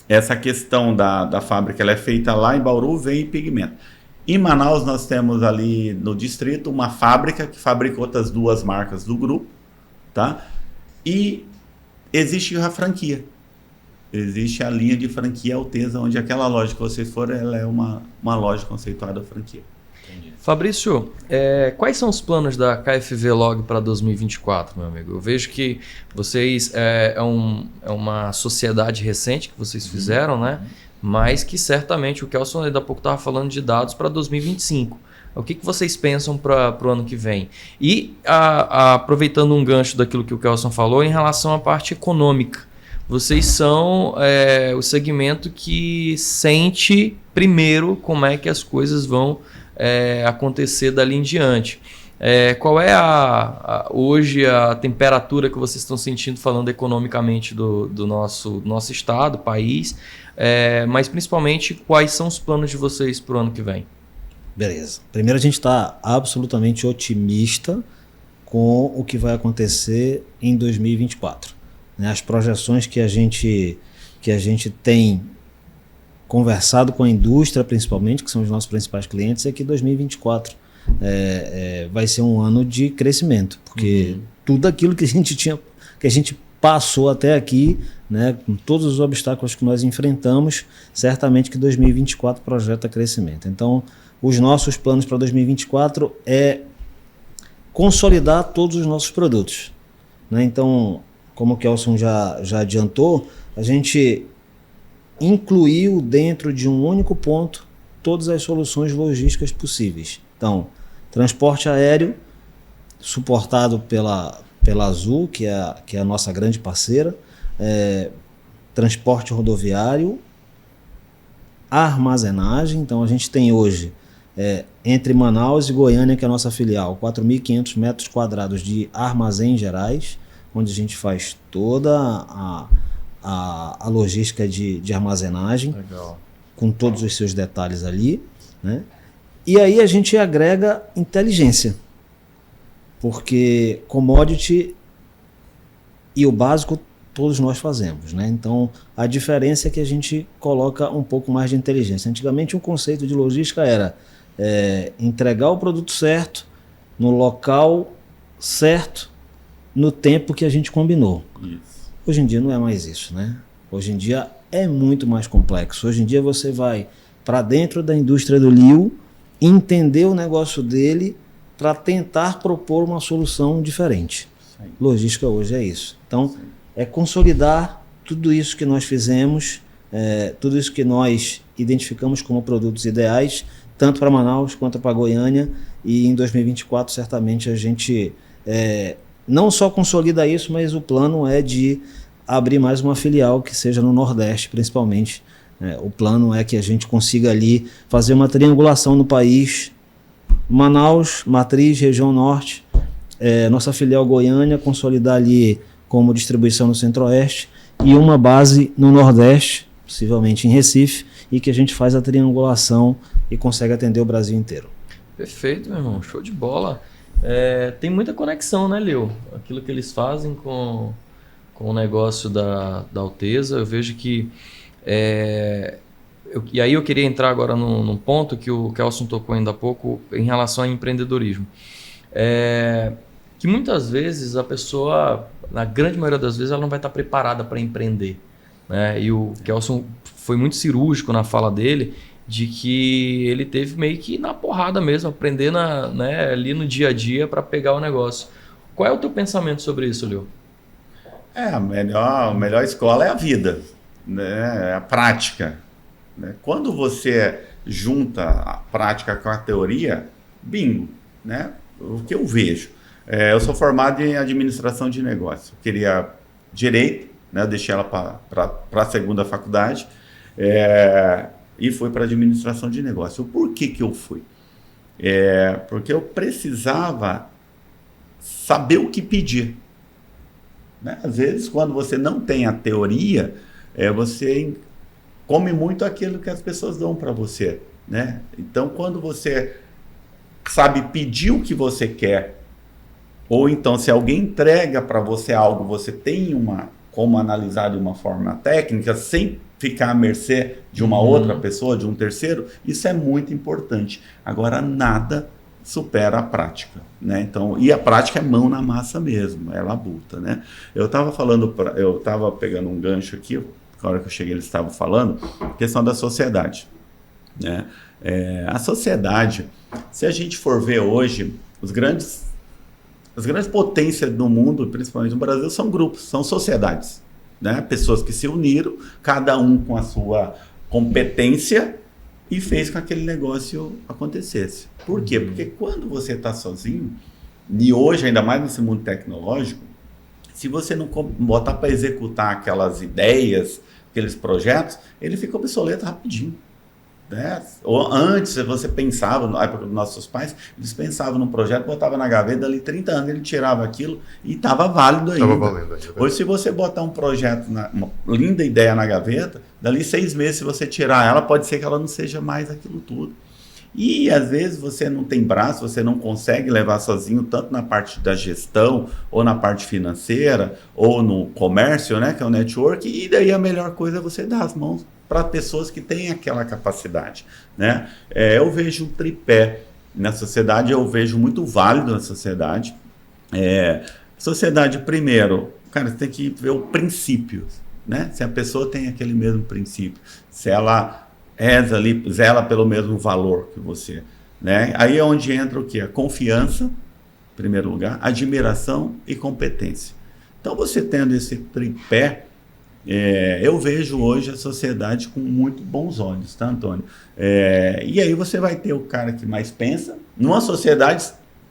essa questão da fábrica ela é feita lá em Bauru, vem em pigmento. Em Manaus nós temos ali no distrito uma fábrica que fabrica outras 2 marcas do grupo, tá? E existe a franquia. Existe a linha de franquia Alteza, onde aquela loja que você for, ela é uma loja conceituada franquia. Entendi. Fabrício, quais são os planos da KFV Log para 2024, meu amigo? Eu vejo que vocês é uma sociedade recente que vocês fizeram, né? Mas que certamente o Kelson ainda há pouco estava falando de dados para 2025. O que vocês pensam para o ano que vem? E aproveitando um gancho daquilo que o Kelson falou em relação à parte econômica, vocês são o segmento que sente primeiro como é que as coisas vão acontecer dali em diante. Qual é hoje a temperatura que vocês estão sentindo falando economicamente do nosso estado, país, mas principalmente quais são os planos de vocês para o ano que vem? Beleza. Primeiro a gente está absolutamente otimista com o que vai acontecer em 2024. As projeções que a gente tem conversado com a indústria, principalmente, que são os nossos principais clientes, é que 2024 vai ser um ano de crescimento, porque tudo aquilo que a gente passou até aqui, né, com todos os obstáculos que nós enfrentamos, certamente que 2024 projeta crescimento. Então, os nossos planos para 2024 é consolidar todos os nossos produtos, né? Então, como o Kelson já adiantou, a gente incluiu dentro de um único ponto todas as soluções logísticas possíveis. Então, transporte aéreo, suportado pela Azul, que é a nossa grande parceira, transporte rodoviário, armazenagem. Então, a gente tem hoje, entre Manaus e Goiânia, que é a nossa filial, 4.500 metros quadrados de armazéns gerais, onde a gente faz toda a logística de armazenagem. Legal. Com todos os seus detalhes ali, né? E aí a gente agrega inteligência, porque commodity e o básico todos nós fazemos, né? Então a diferença é que a gente coloca um pouco mais de inteligência. Antigamente o conceito de logística era entregar o produto certo, no local certo, no tempo que a gente combinou. Isso. Hoje em dia não é mais isso, né? Hoje em dia é muito mais complexo. Hoje em dia você vai para dentro da indústria do Lio, entender o negócio dele para tentar propor uma solução diferente. Sim. Logística hoje é isso. Então, sim, é consolidar tudo isso que nós fizemos, tudo isso que nós identificamos como produtos ideais, tanto para Manaus quanto para Goiânia, e em 2024 certamente a gente não só consolida isso, mas o plano é de abrir mais uma filial que seja no Nordeste, principalmente, O plano é que a gente consiga ali fazer uma triangulação no país. Manaus, matriz, região norte, nossa filial Goiânia, consolidar ali como distribuição no centro-oeste e uma base no nordeste, possivelmente em Recife, e que a gente faz a triangulação e consegue atender o Brasil inteiro. Perfeito, meu irmão. Show de bola. Tem muita conexão, né, Leo? Aquilo que eles fazem com o negócio da Alteza, eu vejo que... e aí eu queria entrar agora num ponto que o Kelson tocou ainda há pouco em relação ao empreendedorismo. Que muitas vezes a pessoa, na grande maioria das vezes, ela não vai estar preparada para empreender, né? E o Kelson foi muito cirúrgico na fala dele, de que ele teve meio que na porrada mesmo, aprender né, ali no dia a dia para pegar o negócio. Qual é o teu pensamento sobre isso, Leo? A melhor escola é a vida, né? É a prática. Né? Quando você junta a prática com a teoria, bingo, né? O que eu vejo. Eu sou formado em administração de negócio. Eu queria direito, né? Eu deixei ela para a segunda faculdade e fui para administração de negócio. Por que eu fui? Porque eu precisava saber o que pedir. Né? Às vezes, quando você não tem a teoria, você come muito aquilo que as pessoas dão para você. Né? Então, quando você sabe pedir o que você quer, ou então se alguém entrega para você algo, você tem como analisar de uma forma técnica, sem ficar à mercê de uma outra pessoa, de um terceiro, isso é muito importante. Agora, nada supera a prática, né? Então, e a prática é mão na massa mesmo, é labuta, né? Eu estava pegando um gancho aqui, na hora que eu cheguei eles estavam falando, questão da sociedade, né? A sociedade, se a gente for ver hoje, as grandes potências do mundo, principalmente no Brasil, são grupos, são sociedades, né? Pessoas que se uniram, cada um com a sua competência e fez com que aquele negócio acontecesse. Por quê? Porque quando você está sozinho, e hoje, ainda mais nesse mundo tecnológico, se você não botar para executar aquelas ideias, aqueles projetos, ele fica obsoleto rapidinho. Né? Ou antes, você pensava, na época dos nossos pais, eles pensavam num projeto, botavam na gaveta, dali 30 anos ele tirava aquilo e estava válido ainda. Estava valendo ainda. Hoje, se você botar um projeto, uma linda ideia na gaveta, dali 6 meses, se você tirar ela, pode ser que ela não seja mais aquilo tudo. E às vezes você não tem braço, você não consegue levar sozinho, tanto na parte da gestão, ou na parte financeira, ou no comércio, né, que é o network, e daí a melhor coisa é você dar as mãos para pessoas que têm aquela capacidade, né? Eu vejo um tripé na sociedade, eu vejo muito válido na sociedade. Sociedade, primeiro, cara, você tem que ver o princípio, né? Se a pessoa tem aquele mesmo princípio, se ela zela pelo mesmo valor que você, né? Aí é onde entra o quê? A confiança, em primeiro lugar, admiração e competência. Então, você tendo esse tripé, eu vejo hoje a sociedade com muito bons olhos, tá, Antônio? E aí você vai ter o cara que mais pensa. Numa sociedade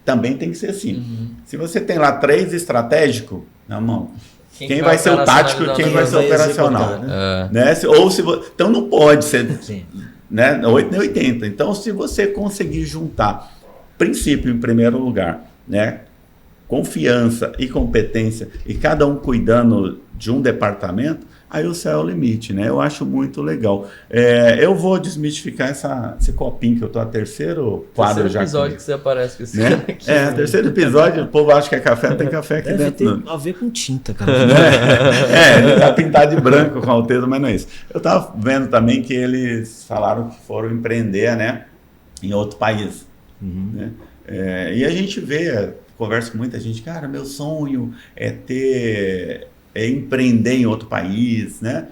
também tem que ser assim. Se você tem lá 3 estratégicos, na mão, quem vai ser o tático e quem vai ser o operacional? Né? Então não pode ser, né? 8 nem 80. Então, se você conseguir juntar princípio em primeiro lugar, né? Confiança e competência, e cada um cuidando de um departamento, aí o céu é o limite, né? Eu acho muito legal. Eu vou desmistificar esse copinho que eu tô a terceiro quadro já. Episódio que você aparece com esse né? aqui. Terceiro episódio, o povo acha que é café, não tem café aqui Deve dentro. ter a ver com tinta, cara. Ele tá pintado de branco com Alteza, mas não é isso. Eu tava vendo também que eles falaram que foram empreender, né, em outro país. Né? E a gente conversa com muita gente, cara, meu sonho é empreender em outro país, né?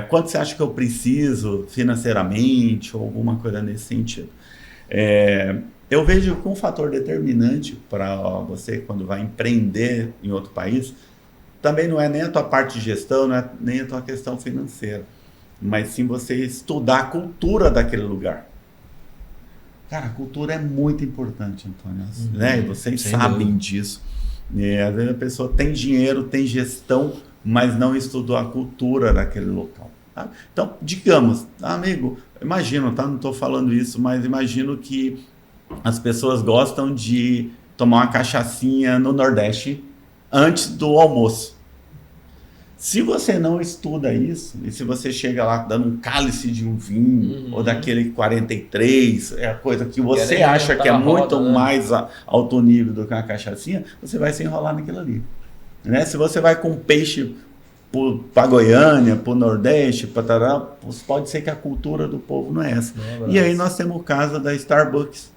Quanto você acha que eu preciso financeiramente ou alguma coisa nesse sentido? Eu vejo que um fator determinante para você, quando vai empreender em outro país, também não é nem a tua parte de gestão, não é nem a tua questão financeira, mas sim você estudar a cultura daquele lugar. Cara, a cultura é muito importante, Antônio, né? E vocês sabem disso. Às vezes a pessoa tem dinheiro, tem gestão, mas não estudou a cultura daquele local. Tá? Então, digamos, amigo, imagino, tá? Não estou falando isso, mas imagino que as pessoas gostam de tomar uma cachaçinha no Nordeste antes do almoço. Se você não estuda isso, e se você chega lá dando um cálice de um vinho, ou daquele 43, é a coisa que você acha que é muito mais alto nível do que uma cachaçinha, você vai se enrolar naquilo ali. Né? Se você vai com peixe para Goiânia, para o Nordeste, pode ser que a cultura do povo não é essa. E aí nós temos o caso da Starbucks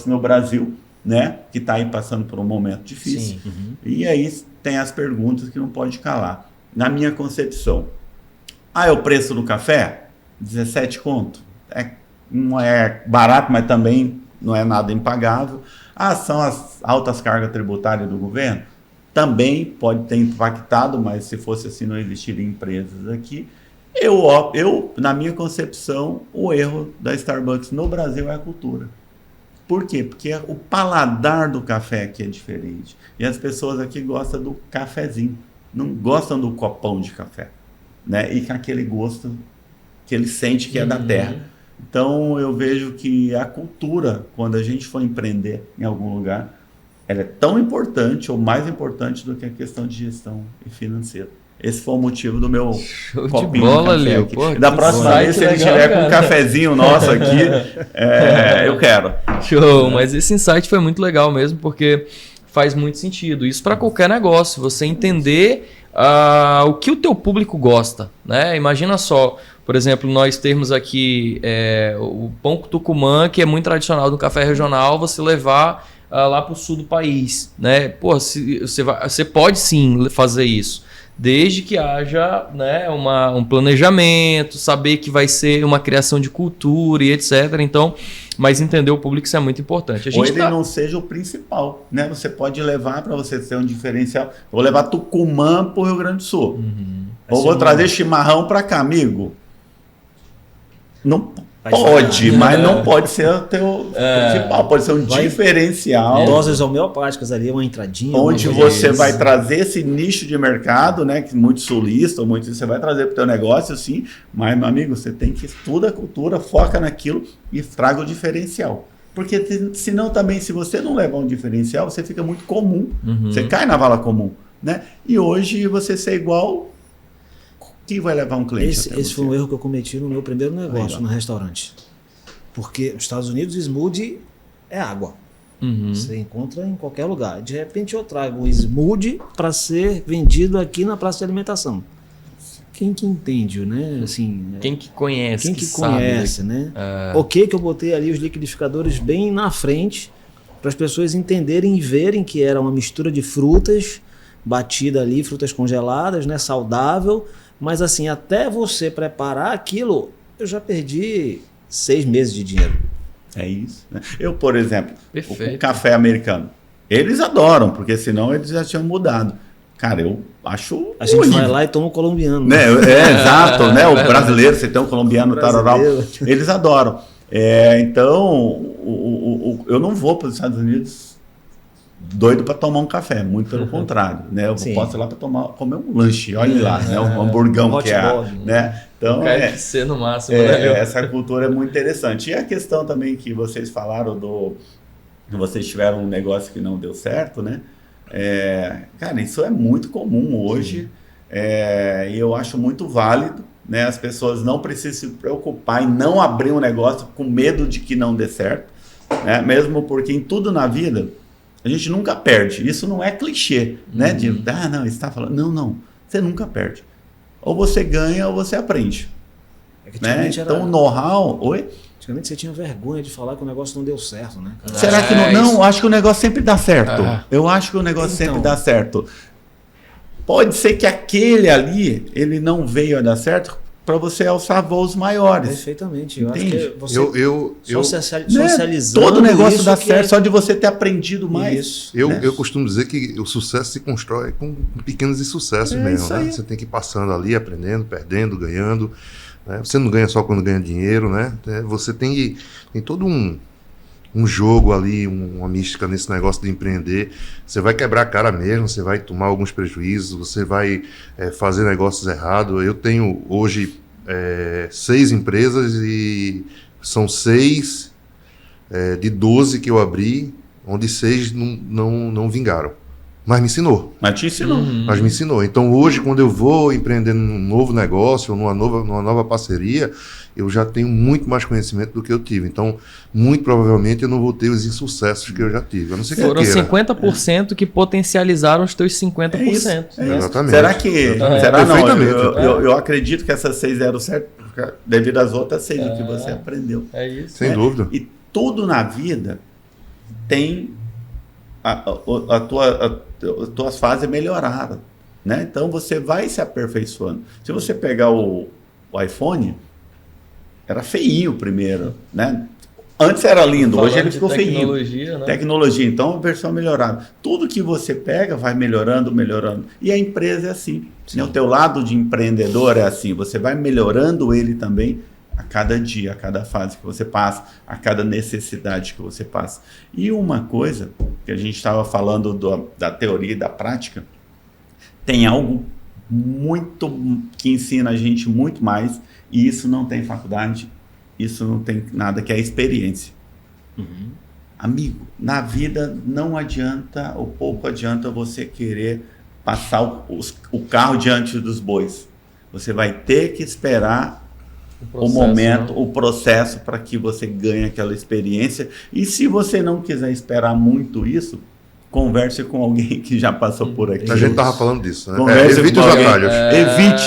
no Brasil, né? Que está aí passando por um momento difícil. E aí tem as perguntas que não pode calar. Na minha concepção, é o preço do café? 17 conto. Não é barato, mas também não é nada impagável. São as altas cargas tributárias do governo? Também pode ter impactado, mas se fosse assim não existiriam empresas aqui. Na minha concepção, o erro da Starbucks no Brasil é a cultura. Por quê? Porque o paladar do café aqui é diferente. E as pessoas aqui gostam do cafezinho, não gostam do copão de café, né? E com aquele gosto que ele sente que é da terra. Então eu vejo que a cultura, quando a gente for empreender em algum lugar, ela é tão importante ou mais importante do que a questão de gestão e financeira. Esse foi o motivo do meu copinho de bola, Leo. Da próxima vez, se ele tiver com um cafezinho nosso aqui, eu quero. Show, mas esse insight foi muito legal mesmo, porque faz muito sentido. Isso para qualquer negócio, você entender o que o teu público gosta, né? Imagina só, por exemplo, nós temos aqui o pão com tucumã, que é muito tradicional do café regional, você levar lá para o sul do país, né? Pô, você pode sim fazer isso, desde que haja, né, um planejamento, saber que vai ser uma criação de cultura e etc. Então, mas entender o público, isso é muito importante. Ou ele não seja o principal, né? Você pode levar para você ter um diferencial. Vou levar Tucumã para o Rio Grande do Sul. Ou vou trazer chimarrão para cá, amigo. Não pode, mas não pode ser o teu principal, pode ser um diferencial. Doses homeopáticas ali, uma entradinha. Onde você vai trazer esse nicho de mercado, né? Que muito sulista, você vai trazer para o teu negócio, sim, mas, meu amigo, você tem que estudar a cultura, foca naquilo e traga o diferencial. Porque senão também, se você não levar um diferencial, você fica muito comum. Você cai na vala comum, né? E hoje você ser igual... Quem vai levar um cliente? Esse foi um erro que eu cometi no meu primeiro negócio, no restaurante. Porque nos Estados Unidos, smoothie é água. Você encontra em qualquer lugar. De repente eu trago um smoothie para ser vendido aqui na praça de alimentação. Quem que entende, né? Assim, quem que conhece, quem que conhece, né? Ok que eu botei ali os liquidificadores bem na frente para as pessoas entenderem e verem que era uma mistura de frutas batida ali, frutas congeladas, né? Saudável. Mas assim, até você preparar aquilo, eu já perdi 6 meses de dinheiro. É isso. Né? Eu, por exemplo, o café americano, eles adoram, porque senão eles já tinham mudado. Cara, eu acho... A gente vai lá e toma o colombiano. Né? Exato, né? O brasileiro, você tem um colombiano, tararau, eles adoram. Então, eu não vou para os Estados Unidos doido para tomar um café, muito pelo contrário, né? Eu posso ir lá para comer um lanche, olha lá, né? Um hamburgão que né? Então, KFC no máximo, essa cultura é muito interessante. E a questão também que vocês falaram que vocês tiveram um negócio que não deu certo, né? Cara, isso é muito comum hoje, e eu acho muito válido, né? As pessoas não precisam se preocupar em não abrir um negócio com medo de que não dê certo, né? Mesmo porque em tudo na vida a gente nunca perde. Isso não é clichê, né? De, não, você está falando. Não. Você nunca perde. Ou você ganha ou você aprende. Né? Então, o know-how... Oi? Antigamente você tinha vergonha de falar que o negócio não deu certo, né? Será que não? Não, eu acho que o negócio sempre dá certo. Eu acho que o negócio sempre dá certo. Pode ser que aquele ali, ele não veio a dar certo para você alçar voos maiores. Perfeitamente. Eu Entende? acho que você socializando todo negócio dá certo só de você ter aprendido mais. Isso. Eu costumo dizer que o sucesso se constrói com pequenos insucessos mesmo. Né? Você tem que ir passando ali, aprendendo, perdendo, ganhando. Né? Você não ganha só quando ganha dinheiro, né? Você tem todo um jogo ali, uma mística nesse negócio de empreender. Você vai quebrar a cara mesmo, você vai tomar alguns prejuízos, você vai fazer negócios errados. Eu tenho hoje 6 empresas e são 6 de 12 que eu abri, onde 6 não vingaram. Mas me ensinou. Mas te ensinou. Mas me ensinou. Então hoje, quando eu vou empreender num novo negócio, numa nova parceria, eu já tenho muito mais conhecimento do que eu tive. Então, muito provavelmente, eu não vou ter os insucessos que eu já tive. A não ser que Foram eu queira. 50% que potencializaram os teus 50%. É isso. Exatamente. Será que... Será não? Perfeitamente. Eu acredito que essas 6 deram certo devido às outras 6 que você aprendeu. É isso. Sem dúvida. E tudo na vida tem as tuas fases melhoradas, né? Então você vai se aperfeiçoando. Se você pegar o iPhone, era feinho primeiro, né? Antes era lindo, hoje ele ficou feinho. Tecnologia, né? Tecnologia, então a versão melhorada. Tudo que você pega vai melhorando, melhorando. E a empresa é assim. Né? O teu lado de empreendedor é assim. Você vai melhorando ele também a cada dia, a cada fase que você passa, a cada necessidade que você passa. E uma coisa que a gente estava falando da teoria e da prática, tem algo muito que ensina a gente muito mais, e isso não tem faculdade, isso não tem nada, que é a experiência. Amigo, na vida não adianta, ou pouco adianta você querer passar o carro diante dos bois. Você vai ter que esperar o momento, o processo para que você ganhe aquela experiência. E se você não quiser esperar muito isso, converse com alguém que já passou por aqui. A gente estava falando disso, né? Converse Evite com os alguém. atalhos. Evite.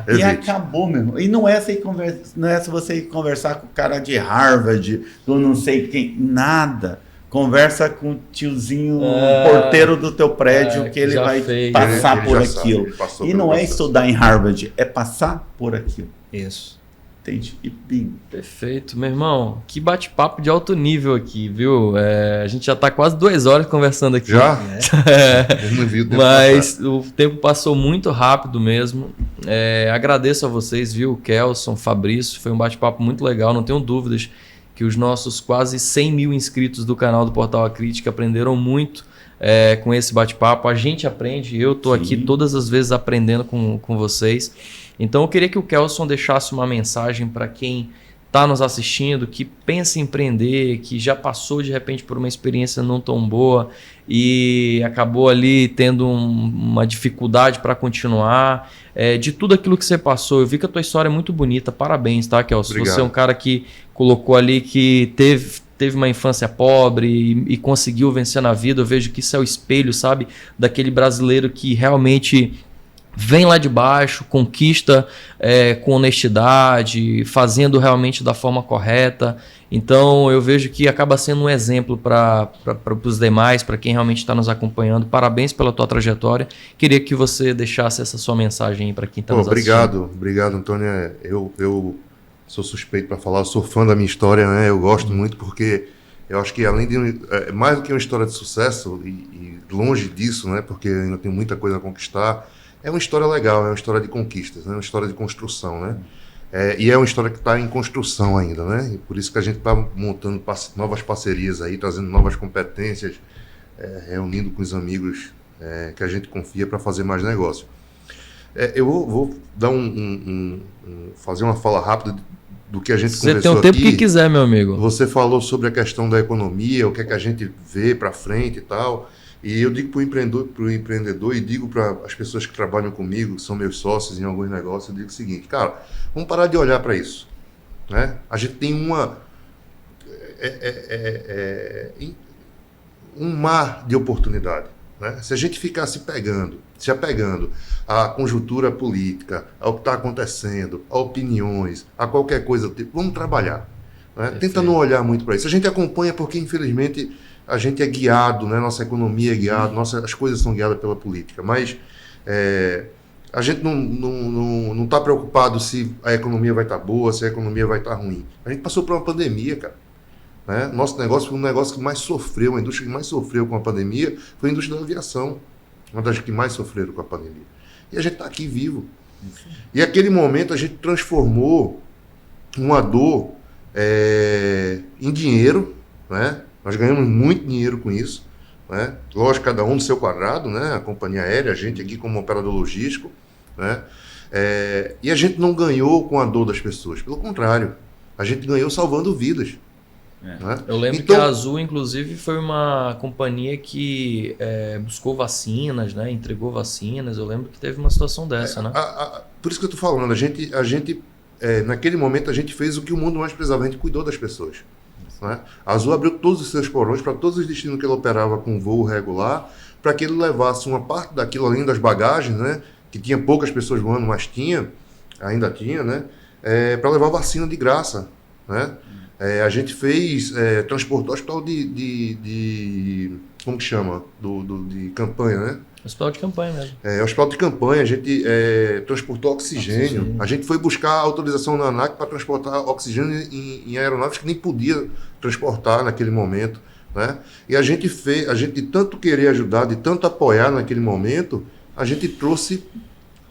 E Evite. acabou, meu irmão. E não é você ir conversar com o cara de Harvard, ou não sei quem, nada. Conversa com o tiozinho, o porteiro do teu prédio, que ele vai passar Ele por já aquilo. sabe, E não é estudar em Harvard, é passar por aquilo. Isso. Entende? E bingo. Perfeito, meu irmão. Que bate-papo de alto nível aqui, viu? A gente já está quase 2 horas conversando aqui. Já? Eu não vi o tempo Mas passar. o tempo passou muito rápido mesmo. Agradeço a vocês, viu? Kelson, Fabrício, foi um bate-papo muito legal. Não tenho dúvidas que os nossos quase 100 mil inscritos do canal do Portal A Crítica aprenderam muito com esse bate-papo. A gente aprende, eu estou aqui todas as vezes aprendendo com vocês. Então eu queria que o Kelson deixasse uma mensagem para quem está nos assistindo, que pensa em empreender, que já passou de repente por uma experiência não tão boa e acabou ali tendo uma dificuldade para continuar. De tudo aquilo que você passou, eu vi que a tua história é muito bonita. Parabéns, tá, Kelson? Obrigado. Você é um cara que colocou ali que teve uma infância pobre e conseguiu vencer na vida. Eu vejo que isso é o espelho, sabe? Daquele brasileiro que realmente vem lá de baixo, conquista com honestidade, fazendo realmente da forma correta. Então eu vejo que acaba sendo um exemplo para os demais, para quem realmente está nos acompanhando. Parabéns pela tua trajetória. Queria que você deixasse essa sua mensagem para quem está nos assistindo. Obrigado, Antônio. Eu sou suspeito para falar, eu sou fã da minha história, né? Eu gosto muito porque eu acho que além de mais do que uma história de sucesso e longe disso, né? Porque ainda tem muita coisa a conquistar. É uma história legal, é uma história de conquistas, é uma história de construção, né? E é uma história que está em construção ainda, né? E por isso que a gente está montando novas parcerias aí, trazendo novas competências, reunindo com os amigos que a gente confia para fazer mais negócio. Eu vou dar fazer uma fala rápida do que a gente conversou aqui. Você tem o tempo que quiser, meu amigo. Você falou sobre a questão da economia, o que é que a gente vê para frente e tal. E eu digo para o empreendedor e digo para as pessoas que trabalham comigo, que são meus sócios em alguns negócios, eu digo o seguinte, cara, vamos parar de olhar para isso. Né? A gente tem um mar de oportunidade. Né? Se a gente ficar se apegando à conjuntura política, ao que está acontecendo, a opiniões, a qualquer coisa do tipo, vamos trabalhar. Né? Tenta não olhar muito para isso. A gente acompanha porque, infelizmente, a gente é guiado, né? Nossa economia é guiada, as coisas são guiadas pela política, mas a gente não está preocupado se a economia vai estar boa, se a economia vai estar ruim. A gente passou por uma pandemia, cara. Né? Nosso negócio foi um negócio que mais sofreu, a indústria que mais sofreu com a pandemia foi a indústria da aviação, uma das que mais sofreram com a pandemia. E a gente está aqui vivo. E naquele momento a gente transformou uma dor em dinheiro, né? Nós ganhamos muito dinheiro com isso, né? Lógico, cada um no seu quadrado, né? A companhia aérea, a gente aqui como operador logístico, né? E a gente não ganhou com a dor das pessoas, pelo contrário, a gente ganhou salvando vidas. Né? Eu lembro que a Azul, inclusive, foi uma companhia que buscou vacinas, né? Entregou vacinas. Eu lembro que teve uma situação dessa, né? Por isso que eu estou falando, a gente naquele momento a gente fez o que o mundo mais precisava, a gente cuidou das pessoas. Né? A Azul abriu todos os seus porões para todos os destinos que ele operava com voo regular, para que ele levasse uma parte daquilo, além das bagagens, né? Que tinha poucas pessoas voando, mas ainda tinha, né? Para levar vacina de graça. Né? A gente fez, transportou hospital como que chama? De campanha, né? Hospital de campanha mesmo. Hospital de campanha, a gente transportou oxigênio. A gente foi buscar autorização na ANAC para transportar oxigênio em aeronaves que nem podia transportar naquele momento. Né? E a gente de tanto querer ajudar, de tanto apoiar naquele momento, a gente trouxe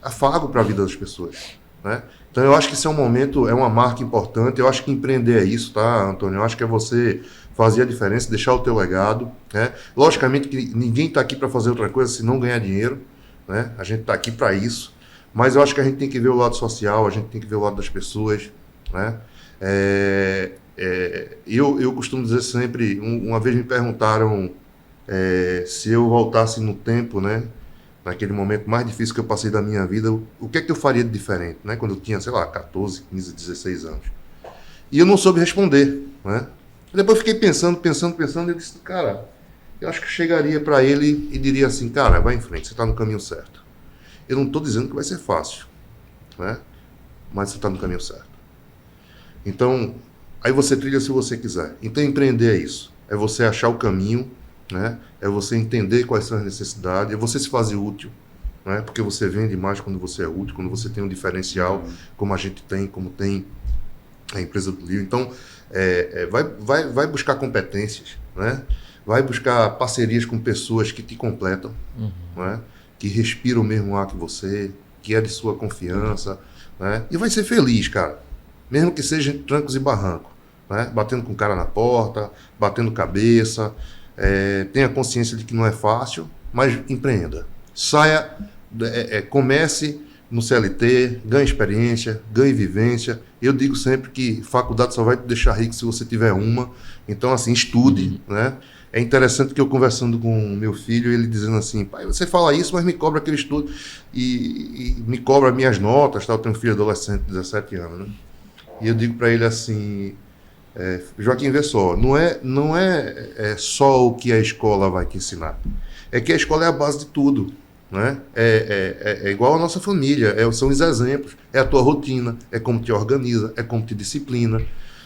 afago para a vida das pessoas. Né? Então eu acho que esse é um momento, é uma marca importante. Eu acho que empreender é isso, tá, Antônio? Eu acho que é você fazer a diferença, deixar o teu legado. Né? Logicamente que ninguém está aqui para fazer outra coisa senão ganhar dinheiro. Né? A gente está aqui para isso. Mas eu acho que a gente tem que ver o lado social, a gente tem que ver o lado das pessoas. Né? Eu costumo dizer sempre, uma vez me perguntaram se eu voltasse no tempo, né? Naquele momento mais difícil que eu passei da minha vida, o que é que eu faria de diferente, né? Quando eu tinha, sei lá, 14, 15, 16 anos. E eu não soube responder, né? Depois eu fiquei pensando, e eu disse, cara, eu acho que eu chegaria para ele e diria assim, cara, vai em frente, você está no caminho certo. Eu não estou dizendo que vai ser fácil, né? Mas você está no caminho certo. Então, aí você trilha se você quiser. Então, empreender é isso. É você achar o caminho, né? É você entender quais são as necessidades, é você se fazer útil, né? Porque você vende mais quando você é útil, quando você tem um diferencial, como a gente tem, como tem a empresa do Lio. Então, vai buscar competências, né? Vai buscar parcerias com pessoas que te completam, né? Que respiram o mesmo ar que você, que é de sua confiança, né? E vai ser feliz, cara. Mesmo que seja em trancos e barrancos, né? Batendo com o cara na porta, batendo cabeça. Tenha consciência de que não é fácil, mas empreenda. Saia, comece no CLT, ganhe experiência, ganhe vivência. Eu digo sempre que faculdade só vai te deixar rico se você tiver uma. Então, assim, estude, né? É interessante que eu conversando com meu filho, ele dizendo assim, pai, você fala isso, mas me cobra aquele estudo e me cobra minhas notas, tá? Eu tenho um filho adolescente, 17 anos, né? E eu digo para ele assim, Joaquim, vê só, não é só o que a escola vai te ensinar, é que a escola é a base de tudo, né? É igual a nossa família, são os exemplos, é a tua rotina, é como te organiza, é como te disciplina.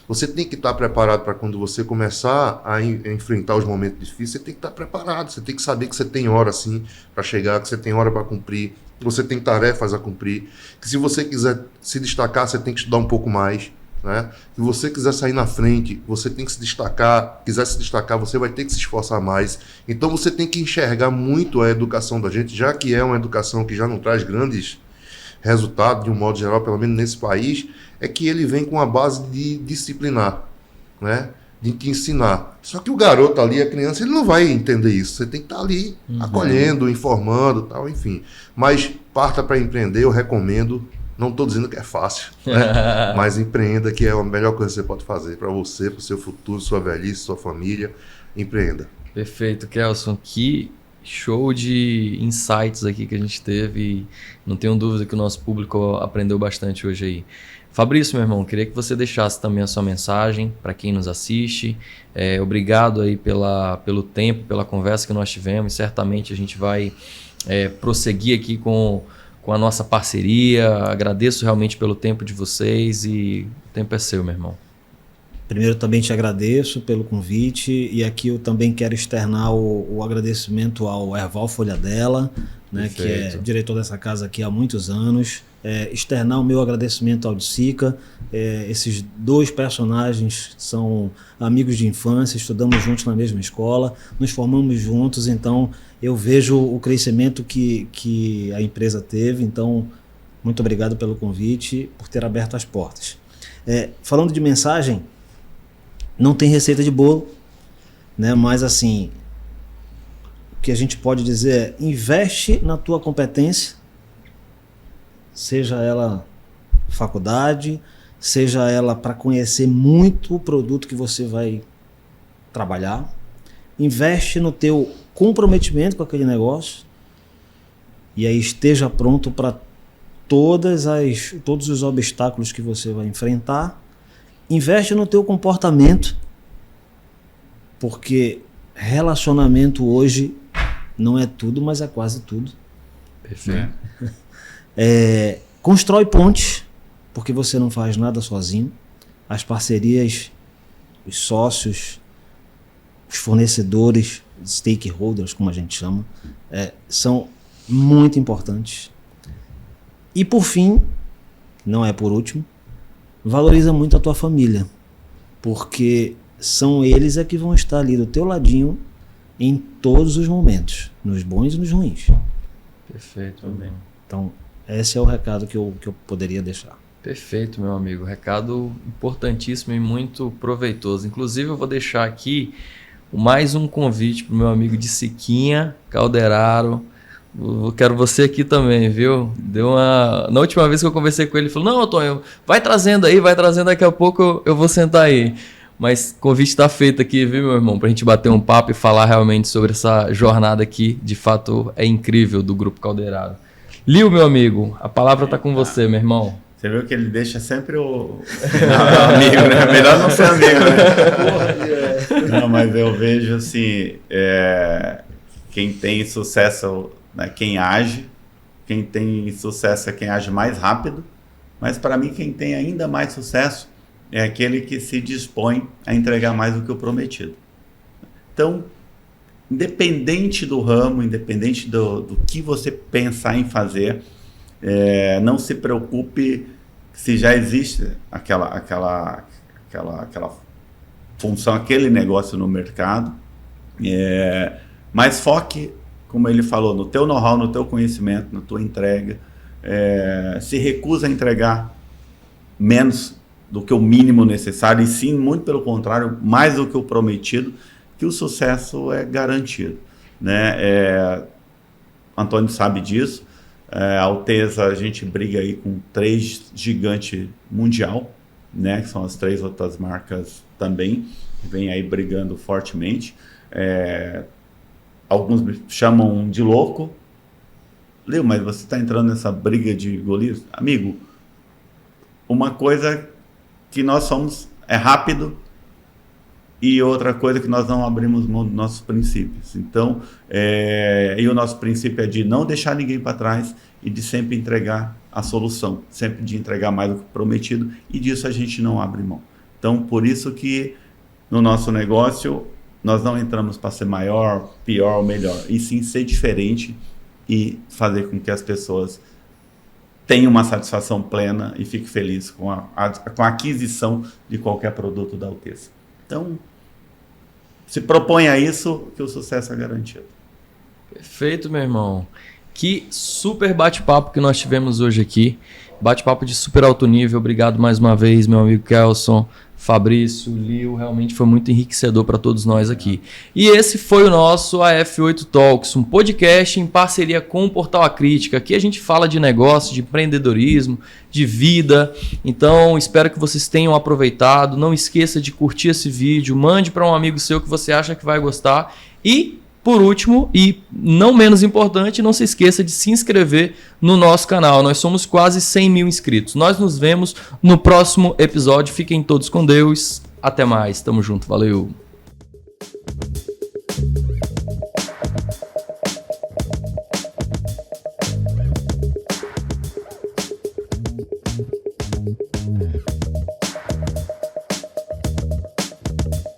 Você tem que estar preparado para quando você começar a enfrentar os momentos difíceis, você tem que estar preparado, você tem que saber que você tem hora sim para chegar, que você tem hora para cumprir, que você tem tarefas a cumprir, que se você quiser se destacar, você tem que estudar um pouco mais, né? Se você quiser sair na frente, você tem que se destacar, quiser se destacar, você vai ter que se esforçar mais. Então você tem que enxergar muito a educação da gente, já que é uma educação que já não traz grandes resultados, de um modo geral, pelo menos nesse país, é que ele vem com a base de disciplinar, né? De te ensinar. Só que o garoto ali, a criança, ele não vai entender isso. Você tem que estar ali acolhendo, informando, tal, enfim. Mas parta para empreender, eu recomendo. Não estou dizendo que é fácil, né? Mas empreenda, que é a melhor coisa que você pode fazer para você, para o seu futuro, sua velhice, sua família. Empreenda. Perfeito, Kelson. Que show de insights aqui que a gente teve. Não tenho dúvida que o nosso público aprendeu bastante hoje aí. Fabrício, meu irmão, queria que você deixasse também a sua mensagem para quem nos assiste. Obrigado aí pelo tempo, pela conversa que nós tivemos. Certamente a gente vai prosseguir aqui com a nossa parceria. Agradeço realmente pelo tempo de vocês e o tempo é seu, meu irmão. Primeiro, também te agradeço pelo convite e aqui eu também quero externar o agradecimento ao Erval Folhadella, né, que é diretor dessa casa aqui há muitos anos. Externar o meu agradecimento ao Dicica. Esses dois personagens são amigos de infância, estudamos juntos na mesma escola, nos formamos juntos, então eu vejo o crescimento que a empresa teve. Então, muito obrigado pelo convite, por ter aberto as portas. Falando de mensagem, não tem receita de bolo, né? Mas assim, o que a gente pode dizer é: investe na tua competência, seja ela faculdade, seja ela para conhecer muito o produto que você vai trabalhar. Investe no teu comprometimento com aquele negócio e aí esteja pronto para todos os obstáculos que você vai enfrentar. Investe no teu comportamento, porque relacionamento hoje não é tudo, mas é quase tudo. Perfeito. Constrói pontes, porque você não faz nada sozinho. As parcerias, os sócios, os fornecedores, stakeholders, como a gente chama, são muito importantes. E por fim, não é por último, valoriza muito a tua família, porque são eles que vão estar ali do teu ladinho em todos os momentos, nos bons e nos ruins. Perfeito, também. Então, esse é o recado que eu poderia deixar. Perfeito, meu amigo. Recado importantíssimo e muito proveitoso. Inclusive, eu vou deixar aqui mais um convite para o meu amigo de Siquinha, Calderaro. Eu quero você aqui também, viu? Na última vez que eu conversei com ele, ele falou: não, Antônio, vai trazendo aí, daqui a pouco eu vou sentar aí. Mas o convite está feito aqui, viu, meu irmão? Para a gente bater um papo e falar realmente sobre essa jornada aqui, de fato, é incrível, do Grupo Calderaro. Lio, meu amigo, a palavra está com você, meu irmão. Você viu que ele deixa sempre o amigo, né? Melhor não ser amigo, né? Não, mas eu vejo assim, quem tem sucesso, né? Quem age, quem tem sucesso é quem age mais rápido, mas para mim quem tem ainda mais sucesso é aquele que se dispõe a entregar mais do que o prometido. Então, independente do ramo, independente do que você pensar em fazer, não se preocupe se já existe aquela função, aquele negócio no mercado, mas foque, como ele falou, no teu know-how, no teu conhecimento, na tua entrega. Se recusa a entregar menos do que o mínimo necessário, e sim, muito pelo contrário, mais do que o prometido, que o sucesso é garantido, né? Antônio sabe disso. A Alteza, a gente briga aí com 3 gigantes mundial, né? Que são as 3 outras marcas também, que vem aí brigando fortemente. Alguns me chamam de louco. Leo, mas você está entrando nessa briga de Golias? Amigo, uma coisa que nós somos é rápido, e outra coisa que nós não abrimos mão dos nossos princípios. Então, e o nosso princípio é de não deixar ninguém para trás e de sempre entregar a solução, sempre de entregar mais do que prometido, e disso a gente não abre mão. Então, por isso que no nosso negócio nós não entramos para ser maior, pior ou melhor, e sim ser diferente e fazer com que as pessoas tenha uma satisfação plena e fique feliz com a aquisição de qualquer produto da Alteza. Então, se propõe a isso, que o sucesso é garantido. Perfeito, meu irmão. Que super bate-papo que nós tivemos hoje aqui. Bate-papo de super alto nível. Obrigado mais uma vez, meu amigo Kelson, Fabrício, Lio. Realmente foi muito enriquecedor para todos nós aqui. E esse foi o nosso AF8 Talks, um podcast em parceria com o Portal A Crítica. Aqui a gente fala de negócio, de empreendedorismo, de vida. Então, espero que vocês tenham aproveitado. Não esqueça de curtir esse vídeo. Mande para um amigo seu que você acha que vai gostar. E, por último, e não menos importante, não se esqueça de se inscrever no nosso canal. Nós somos quase 100 mil inscritos. Nós nos vemos no próximo episódio. Fiquem todos com Deus. Até mais. Tamo junto. Valeu.